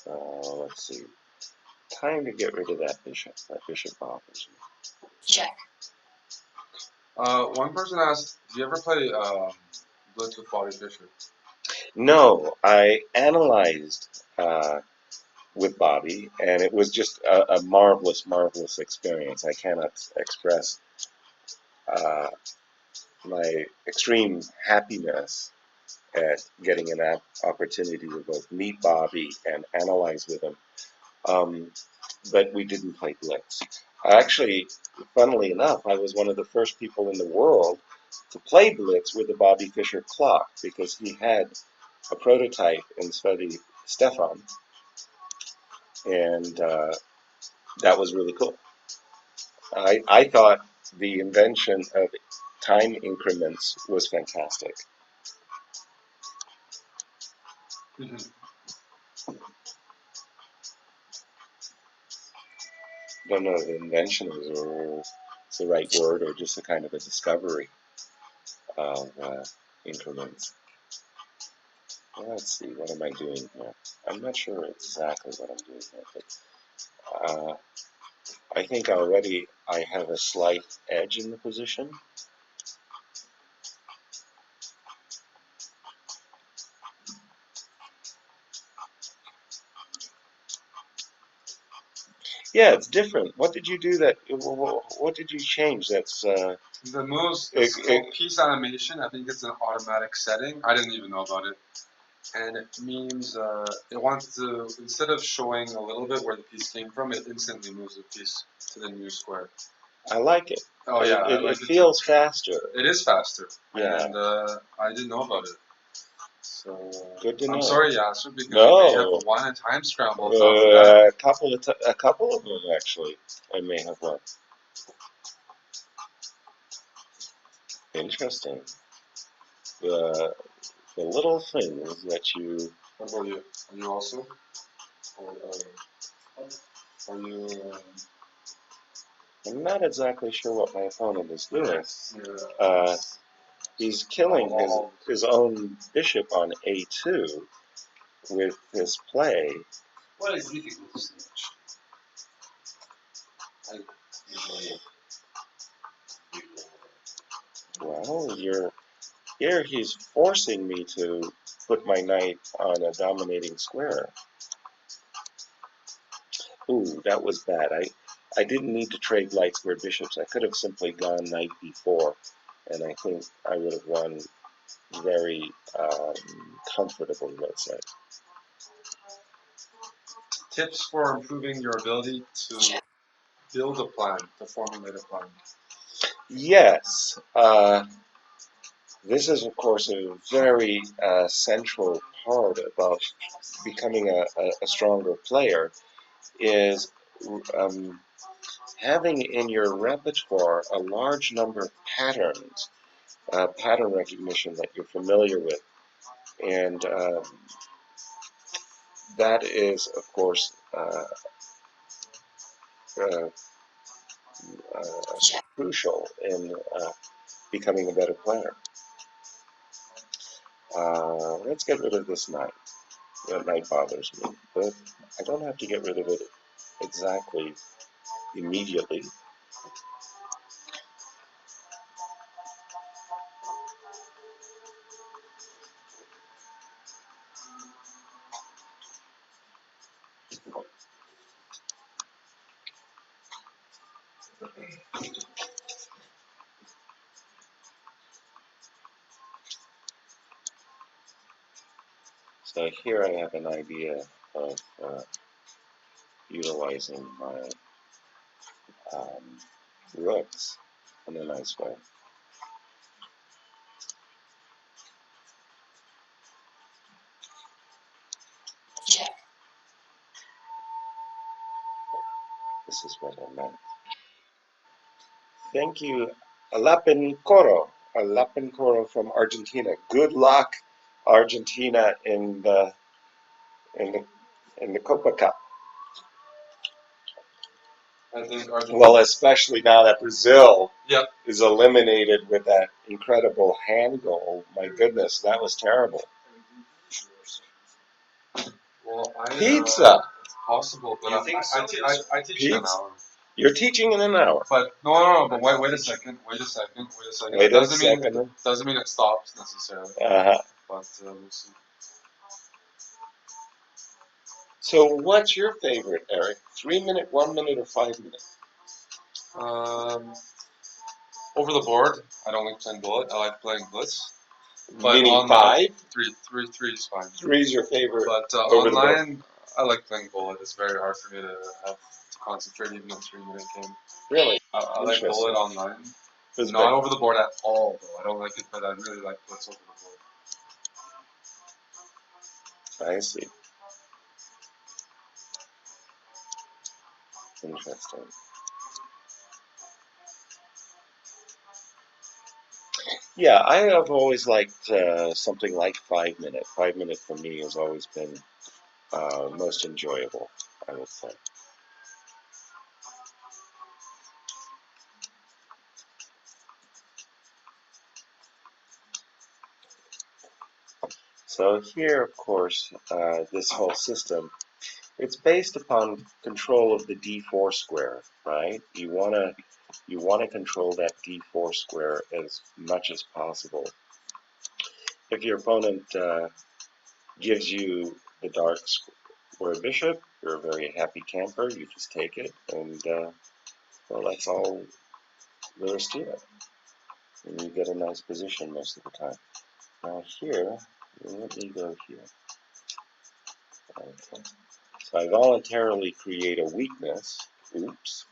Let's see. Time to get rid of that bishop. That bishop bothers me. Check. One person asked, do you ever play Blitz with Bobby Fischer? No, I analyzed with Bobby, and it was just a marvelous, marvelous experience. I cannot express uh, my extreme happiness at getting an opportunity to both meet Bobby and analyze with him. But we didn't play Blitz. Actually, funnily enough, I was one of the first people in the world to play Blitz with the Bobby Fischer clock because he had a prototype in Sveti Stefan, and that was really cool. I thought the invention of time increments was fantastic. Don't know if invention is the right word or just a kind of a discovery of increments. Let's see, what am I doing here? I'm not sure exactly what I'm doing here, but I think already I have a slight edge in the position. Yeah, it's different. What did you do that, what did you change that's, The moves, it's called piece animation. I think it's an automatic setting. I didn't even know about it. And it means it wants to, instead of showing a little bit where the piece came from, it instantly moves the piece to the new square. I like it. Oh yeah, I like it feels faster. It is faster. Yeah. And I didn't know about it. So Good to know. I'm sorry, Yasser, because No. I may have won a time scramble off of that. A couple of them actually. I may have won. Interesting. The little things that you. What about you? Are you also? Or are you? I'm not exactly sure what my opponent is doing. Yeah. He's killing his own bishop on a2 with his play. Well, it's difficult to say. Well, here he's forcing me to put my knight on a dominating square. Ooh, that was bad. I didn't need to trade light square bishops. I could have simply gone knight b4, and I think I would have won very comfortably, let's say. Tips for improving your ability to build a plan, to formulate a plan. Yes, this is of course a very central part about becoming a stronger player is having in your repertoire a large number of patterns, pattern recognition that you're familiar with. And that is, of course, crucial in becoming a better player. Let's get rid of this knight. That knight bothers me, but I don't have to get rid of it exactly immediately. So here I have an idea of utilizing my rooks in a nice way. what I meant. Thank you, Alapencoro from Argentina. Good luck, Argentina, in the in the Copa Cup. I think Argentina. Well, especially now that Brazil Yep. is eliminated with that incredible hand goal. My goodness, that was terrible. Well, Pizza. It's possible, but You think so? I teach in an Pizza? hour. You're teaching in an hour. But no. But wait a second. Wait a second. Wait a Doesn't second. mean it stops necessarily. But we'll see. So, what's your favorite, Eric? 3 minute, 1 minute, or 5 minutes? Over the board, I don't like playing bullet. I like playing blitz. But Meaning online, 5? three is fine. 3 is your favorite. But over the board. online, I like playing bullet. It's very hard for me to have to concentrate even a 3 minute game. Really? I like bullet online. It's Not over the board at all, though. I don't like it, but I really like blitz over the board. I see. Interesting. Yeah, I have always liked something like 5 minute. 5 minute for me has always been most enjoyable, I would say. So here, of course, this whole system, it's based upon control of the d4 square, right? You wanna control that d4 square as much as possible. If your opponent gives you the dark square bishop, you're a very happy camper. You just take it, and well, that's all there is to it. And you get a nice position most of the time. Now here, let me go here. Okay. So I voluntarily create a weakness. Oops.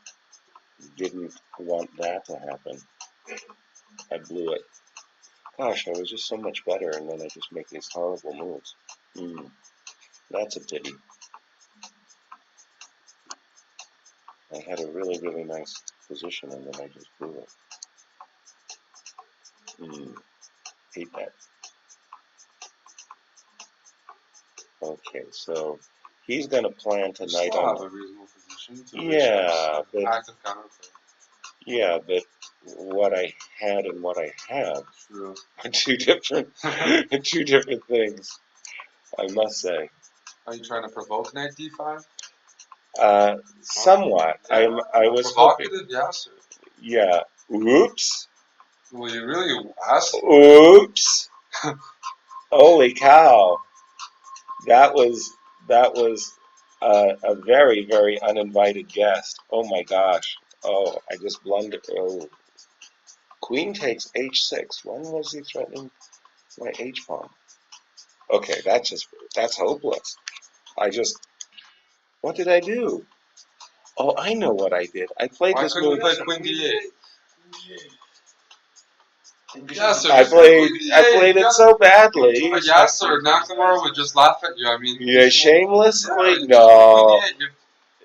Didn't want that to happen. I blew it. Gosh, I was just so much better, and then I just make these horrible moves. That's a pity. I had a really, really nice position, and then I just blew it. Hate that. Okay, so he's going to plan tonight Still on. have a reasonable position. Yeah, but Active counterplay. yeah, but what I had and what I have True. are two different things, I must say. Are you trying to provoke knight d5? Somewhat. Yeah. I was hoping. Provocative Yasser. Yeah. Oops. Well, you really asked. Oops. Holy cow. That was a very, very uninvited guest. Oh my gosh. Oh, I just blundered. Oh. Queen takes h6. When was he threatening my h pawn? Okay, that's hopeless. What did I do? Oh, I know what I did. I played Why this couldn't move. you play Queen d8? Yasser, I played it so badly. But Yasser, Nakamura would just laugh at you. I mean, Yeah, shamelessly? yeah, No. you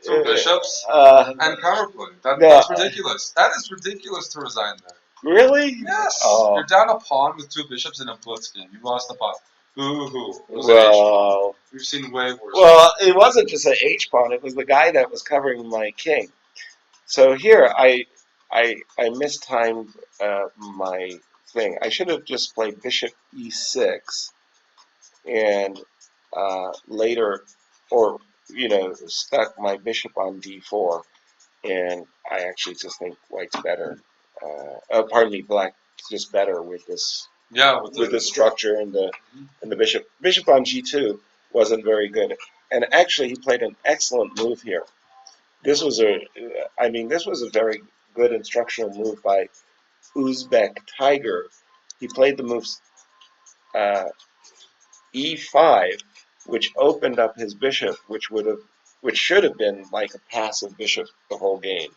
two bishops and counterplay. No. That's ridiculous. That is ridiculous to resign there. Really? Yes. Oh. You're down a pawn with two bishops in a blitz game. You lost the pawn. Boo-hoo. Well, we've seen way worse. Well, it wasn't just an H pawn. It was the guy that was covering my king. So here, I mistimed my thing. I should have just played bishop e6 and later, or stuck my bishop on d4. And I actually just think white's better. Pardon me, black's just better with this. Yeah, with the structure and the bishop. Bishop on g2 wasn't very good, and actually he played an excellent move here. This was a very good instructional move by Uzbek Tiger. He played the moves e5, which opened up his bishop, which should have been like a passive bishop the whole game.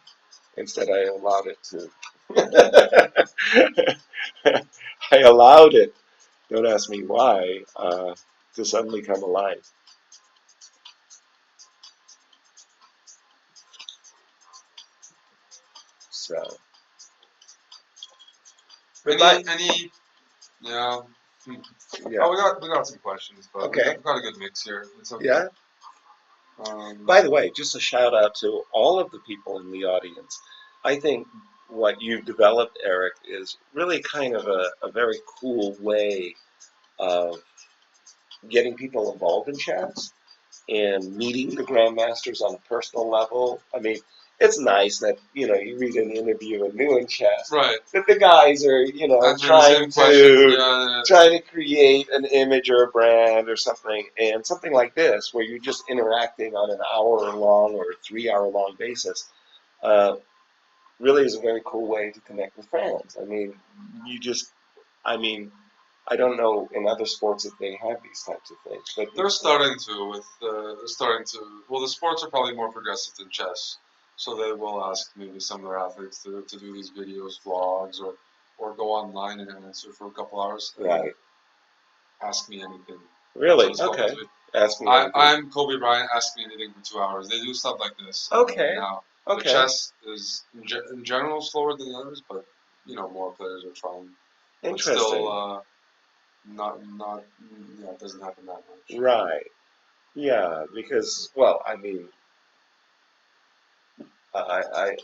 Instead, I allowed it to. I allowed it. Don't ask me why. To suddenly come alive. So, but Any, yeah. yeah, Oh, we got some questions, but okay, we got a good mix here. It's okay. yeah. By the way, just a shout out to all of the people in the audience. I think what you've developed, Eric, is really kind of a very cool way of getting people involved in chess and meeting the grandmasters on a personal level. I mean, it's nice that you read an interview in New in Chess Right. that the guys are Answering the same question. Yeah. trying to create an image or a brand or something, and something like this where you're just interacting on an hour-long or 3-hour-long basis. Uh, really is a very cool way to connect with fans. I mean, I mean, I don't know in other sports if they have these types of things, but They're starting to with they're starting to. Well, the sports are probably more progressive than chess, so they will ask maybe some of their athletes to do these videos, vlogs, or go online and answer for a couple hours. right. Ask me anything. Really? That's what it's Okay. called. Ask me anything. I'm Kobe Bryant. Ask me anything for 2 hours. They do stuff like this. Okay. Now, the Okay. chess is in general slower than the others, but more players are trying. But Interesting. still, not yeah, it doesn't happen that much. Right. Yeah, because well, I mean, I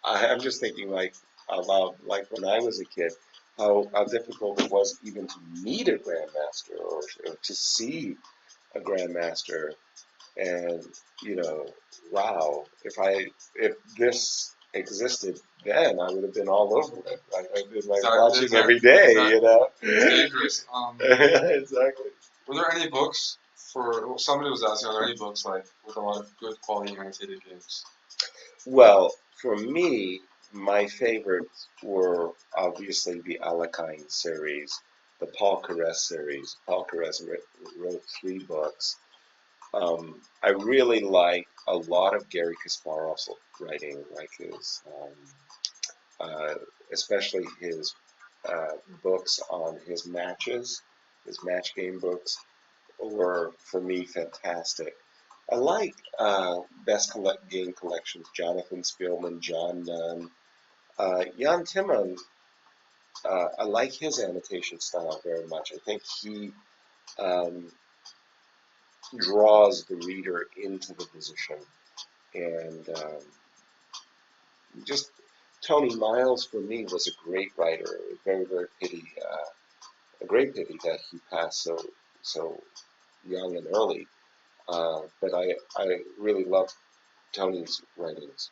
I'm just thinking like out loud, like when I was a kid, how difficult it was even to meet a grandmaster or to see a grandmaster, and wow, if this existed then, I would have been all over it. I've been like watching every day, It's dangerous. Exactly. Were there any books well, somebody was asking, are there any books like with a lot of good quality annotated games? Well, for me, my favorites were obviously the Alakine series, the Paul Caress series. Paul Caress wrote 3 books. I really like a lot of Gary Kasparov's writing, like uh, especially his books on his matches, his match game books, were for me fantastic. I like Game Collections, Jonathan Spielman, John Nunn, Jan Timman. I like his annotation style very much. I think he um, draws the reader into the position, and just Tony Miles for me was a great writer. Very very pity, a great pity that he passed so young and early. But I really love Tony's writings.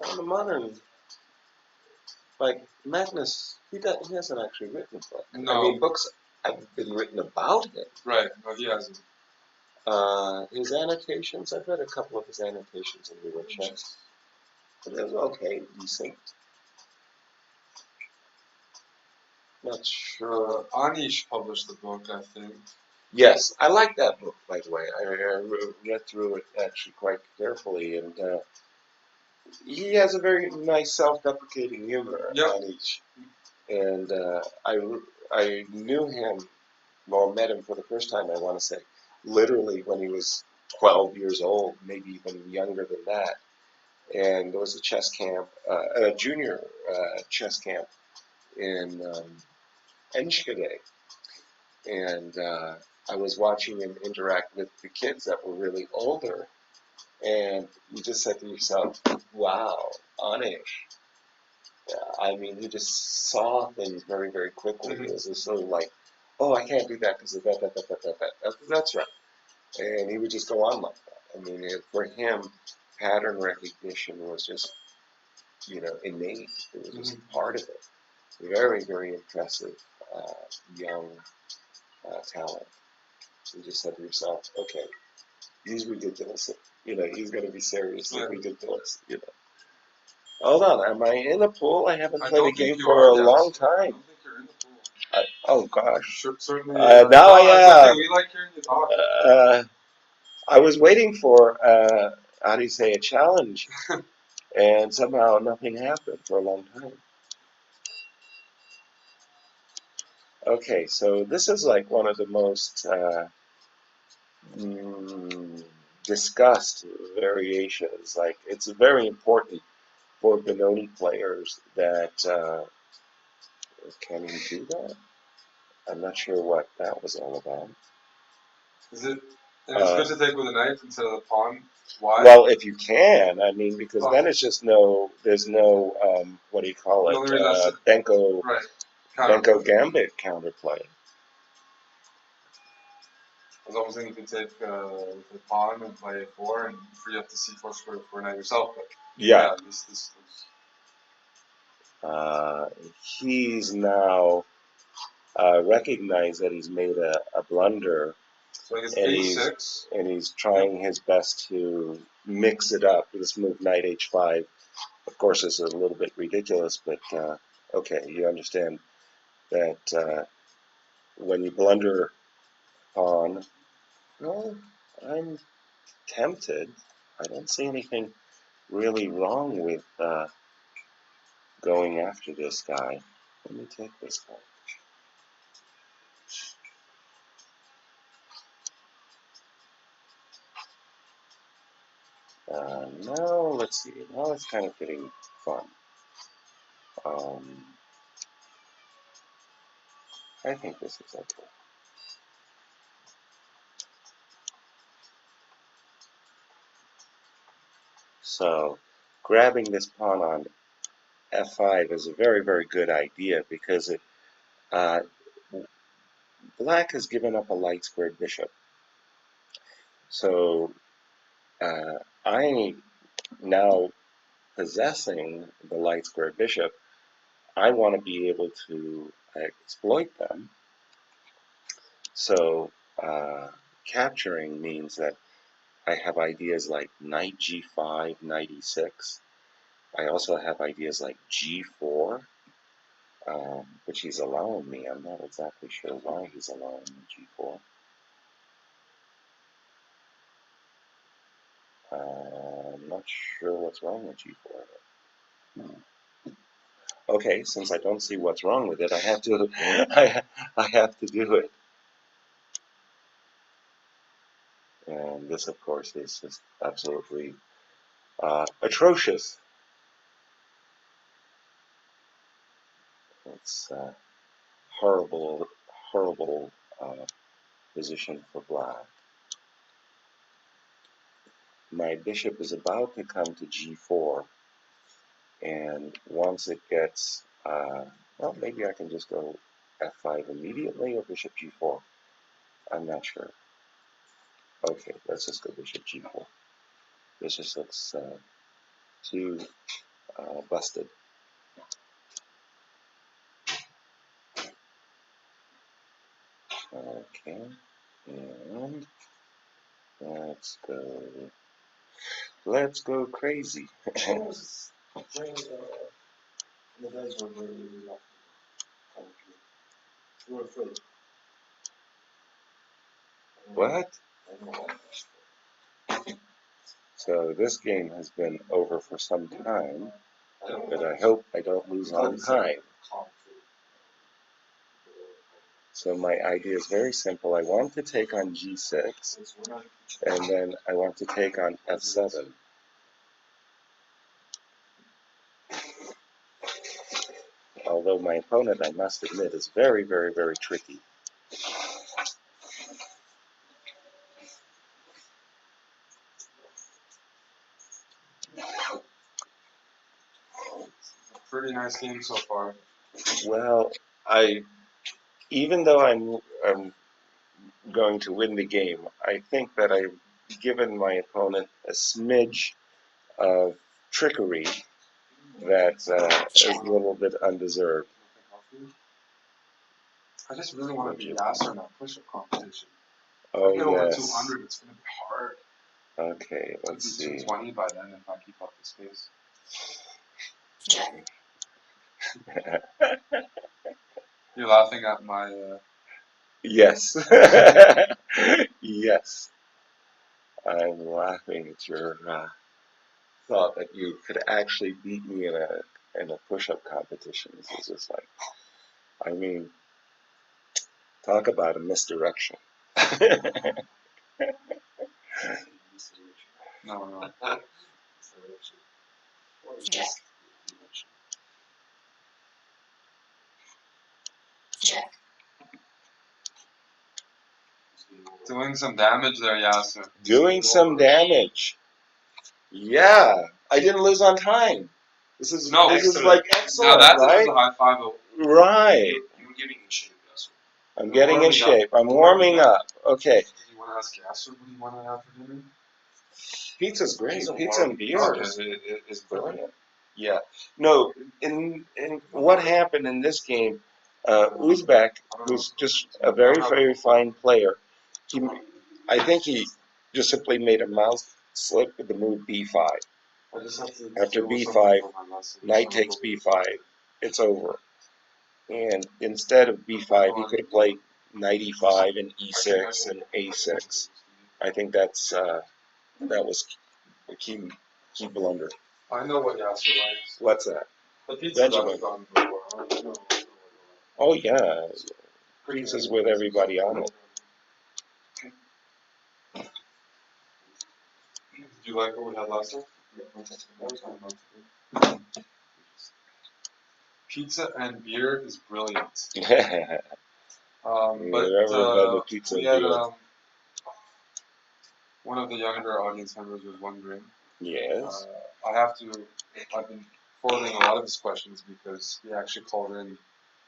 On the modern, like Magnus, he hasn't actually written a book. No. I mean, books have been written about him. Right, no, he hasn't. His annotations, I've read a couple of his annotations in New Chess. But it was okay, decent. Not sure. Anish published the book, I think. Yes, I like that book, by the way. I read through it actually quite carefully, and he has a very nice self-deprecating humor, Yep. Anish. And I knew him, well, met him for the first time, I want to say, literally when he was 12 years old, maybe even younger than that. And there was a chess camp, a junior chess camp in Enschede. And I was watching him interact with the kids that were really older. And you just said to yourself, wow, Anish. I mean, he just saw things very, very quickly. It was just sort of like, oh, I can't do that because of that. That's right. And he would just go on like that. I mean, for him, pattern recognition was just, innate. It was just part of it. Very, very impressive young talent. You just said to yourself, okay, he's ridiculous. He's going to be seriously ridiculous. Hold on, am I in the pool? I haven't played a game for a long time. I don't think you're in the pool. Oh gosh. Certainly. Now I am. Okay. We like hearing you talk. I was waiting for how do you say, a challenge, and somehow nothing happened for a long time. Okay, so this is like one of the most discussed variations. Like, it's very important for Benoni players that can he do that? I'm not sure what that was all about. Is it? And it's good to take with a knight instead of the pawn. Why? Well, if you can, I mean, because Well, then it's just there's no, what do you call the it, only reason I said- Benko, right. Benko Gambit counterplay. I was almost thinking you could take the pawn and play a4 and free up the c4 square for a knight yourself. But Yeah. this He's now recognized that he's made a blunder, so I guess and h6. he's trying his best to mix it up. This move, knight h5, of course, is a little bit ridiculous, but okay, you understand that when you blunder pawn, well, I'm tempted. I don't see anything really wrong with going after this guy. Let me take this guy. Now, let's see. Now it's kind of getting fun. I think this is okay. So, grabbing this pawn on f5 is a very, very good idea because black has given up a light squared bishop. So, I now possessing the light squared bishop, I want to be able to exploit them. So, capturing means that I have ideas like knight g5, knight e6. I also have ideas like g4, which he's allowing me. I'm not exactly sure why he's allowing me g4. I'm not sure what's wrong with g4. Okay, since I don't see what's wrong with it, I have to I have to do it. And this, of course, is just absolutely atrocious. It's a horrible, horrible position for black. My bishop is about to come to g4, and once it gets, well, maybe I can just go f5 immediately or bishop g4. I'm not sure. Okay, let's just go bishop g4. This just looks too busted. Okay, and let's go crazy. The guys were very reluctant. You were afraid. What? I don't know. So this game has been over for some time, but I hope I don't lose on time. So my idea is very simple. I want to take on g6, and then I want to take on f7. Although my opponent, I must admit, is very, very, very tricky. Pretty nice game so far. Well, even though I'm going to win the game, I think that I've given my opponent a smidge of trickery that is a little bit undeserved. I just really want to be Yasser in that push-up competition. Oh, If I get over yes. 200, it's going to be hard. Okay, let's see. 220 by then if I keep up the space. Check. You're laughing at my... Yes. Yes. I'm laughing at your thought that you could actually beat me in a push-up competition. This is just like, I mean, talk about a misdirection. No. Check. Check. Doing some damage there, Yasser. Doing some damage. Yeah, I didn't lose on time. This is No, this is excellent. like Now excellent, that right? deserves a high five. Right. You're getting in shape, Yasser. I'm We're getting in warming up. shape. I'm We're warming warming up. up. Okay. Do you want to ask Yasser what do you want to have for dinner? Pizza's great. Pizza Pizza and warm. beer Okay. is brilliant. Yeah. No, in what happened in this game, Uzbek, who's just a very, very fine player, he, I think he just simply made a mouse slip with the move b5. I just have to After do b5, something for my lesson. knight takes b5, it's over. And instead of b5, he could have played knight e5 and e6 and a6. I think that was a key blunder. I know what Yasser likes. What's that? The pizza that Benjamin. I've gotten before. I know. Oh yeah, pizzas with everybody on it. Did you like what we had last time? Pizza and beer is brilliant. But We've never done the pizza we and had beer. one of the younger audience members was wondering. Yes. I've been forwarding a lot of his questions because he actually called in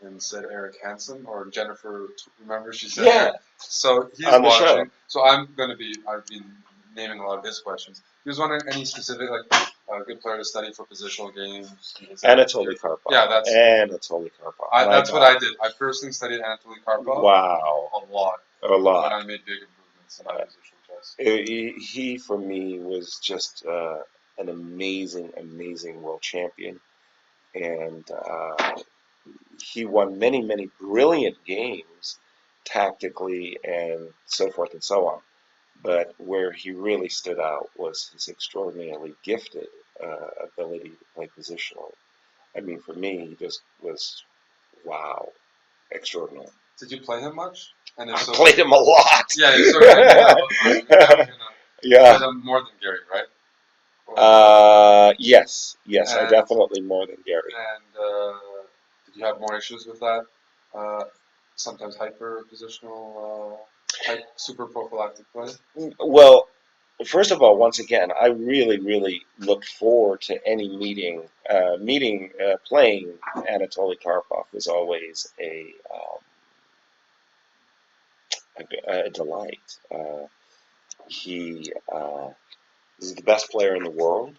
and said Eric Hansen or Jennifer. Remember she said. Yeah. So he's On the watching. show. So I've been naming a lot of his questions. He was wondering any specific a good player to study for positional games. Anatoly Karpov. Yeah, that's Anatoly Karpov. that's what I did. I personally studied Anatoly Karpov. Wow. A lot. A lot. And I made big improvements in my positional chess. He for me was just an amazing world champion, and he won many brilliant games tactically and so forth and so on. But where he really stood out was his extraordinarily gifted ability to play positionally. I mean, for me, he just was wow, extraordinary. Did you play him much? And I if so, played him a lot. Yeah, so you're Yeah. played him more than Gary, right? Yes, I And- definitely more than Gary. And did you have more issues with that? Sometimes hyper positional, super prophylactic play. Well, first of all, once again, I really looked forward to any playing Anatoly Karpov was always a delight. He is the best player in the world.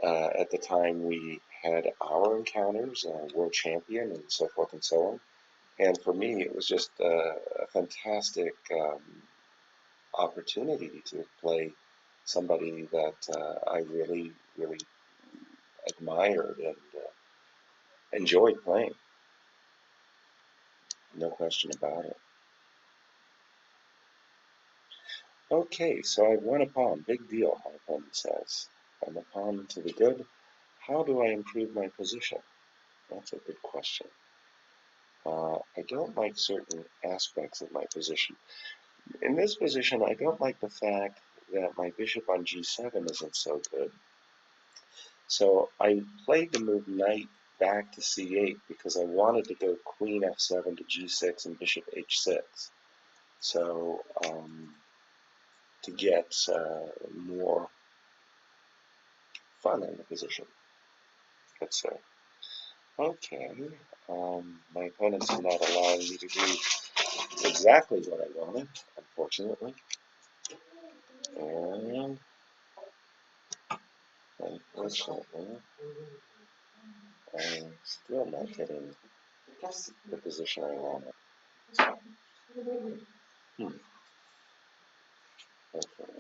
At the time, we had our encounters, world champion, and so forth and so on. And for me, it was just a fantastic opportunity to play somebody that I really admired and enjoyed playing. No question about it. Okay, so I've won a pawn. Big deal, my opponent says. I'm a pawn to the good. How do I improve my position? That's a good question. I don't like certain aspects of my position. In this position, I don't like the fact that my bishop on g7 isn't so good. So I played the move knight back to c8 because I wanted to go queen f7 to g6 and bishop h6. So to get more fun in the position, let's say. Okay, my opponent's not allowing me to do exactly what I wanted, unfortunately. And unfortunately, I'm still not getting the position I wanted. Okay,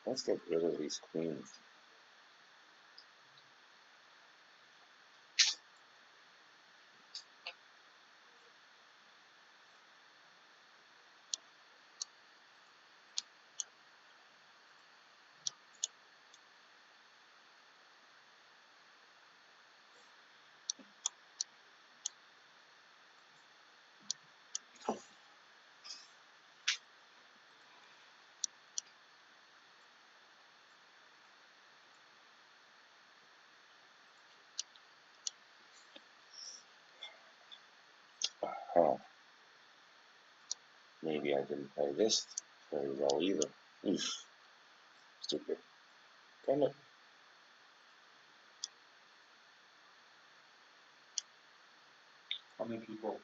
let's get rid of these queens. Maybe I didn't play this very well either. Oof. Stupid. Damn it. How many people?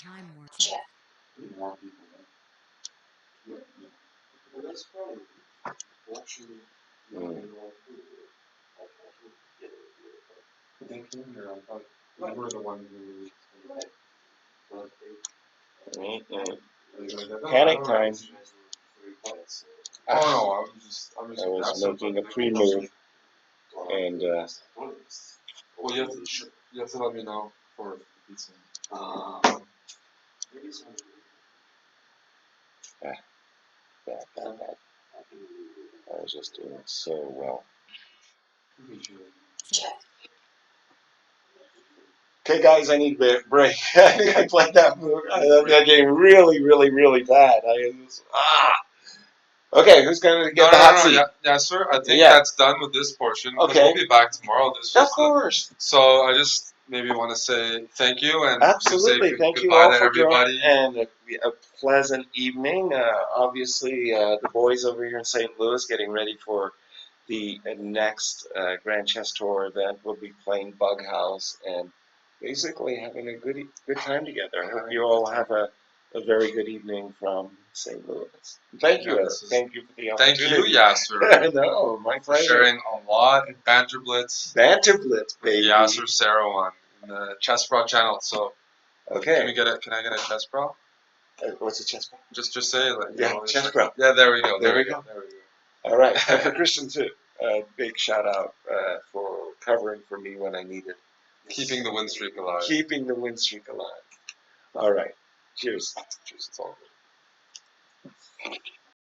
Time warp. Check. More people. Well, that's probably watching. But they came here. I thought they were the one who. Panic time. Oh no, I I was making a pre-move, and Well, you have to let me know for pizza. Maybe some. bad. I was just doing so well. Check. Okay, guys, I need a break. I think I played that move, that game really bad. Okay, who's going to get the hot seat? Yeah, sir. I think Yeah. that's done with this portion. Because Okay. we'll be back tomorrow. This Of was course. so I just maybe want to say thank you and Absolutely. say Thank you goodbye all to for everybody. joining, and a pleasant evening. Obviously, the boys over here in St. Louis getting ready for the next Grand Chess Tour event. We'll be playing Bug House and basically having a good time together. I hope you all have a very good evening from St. Louis. Thank you, Ed. Thank you for the Thank opportunity. you, Yasser, No, my for pleasure. sharing a lot in Banter Blitz Banter Blitz, with baby. Yasser Seirawan in the chessbrah channel. So Okay. can I get a chessbrah? What's a chess ball? Just say it. Like, Yeah, chessbrah. Yeah, there we go. There we go. All right. And for Christian too, big shout out for covering for me when I needed. Keeping the win streak alive. Keeping the win streak alive. All right. Cheers. Cheers. It's all good.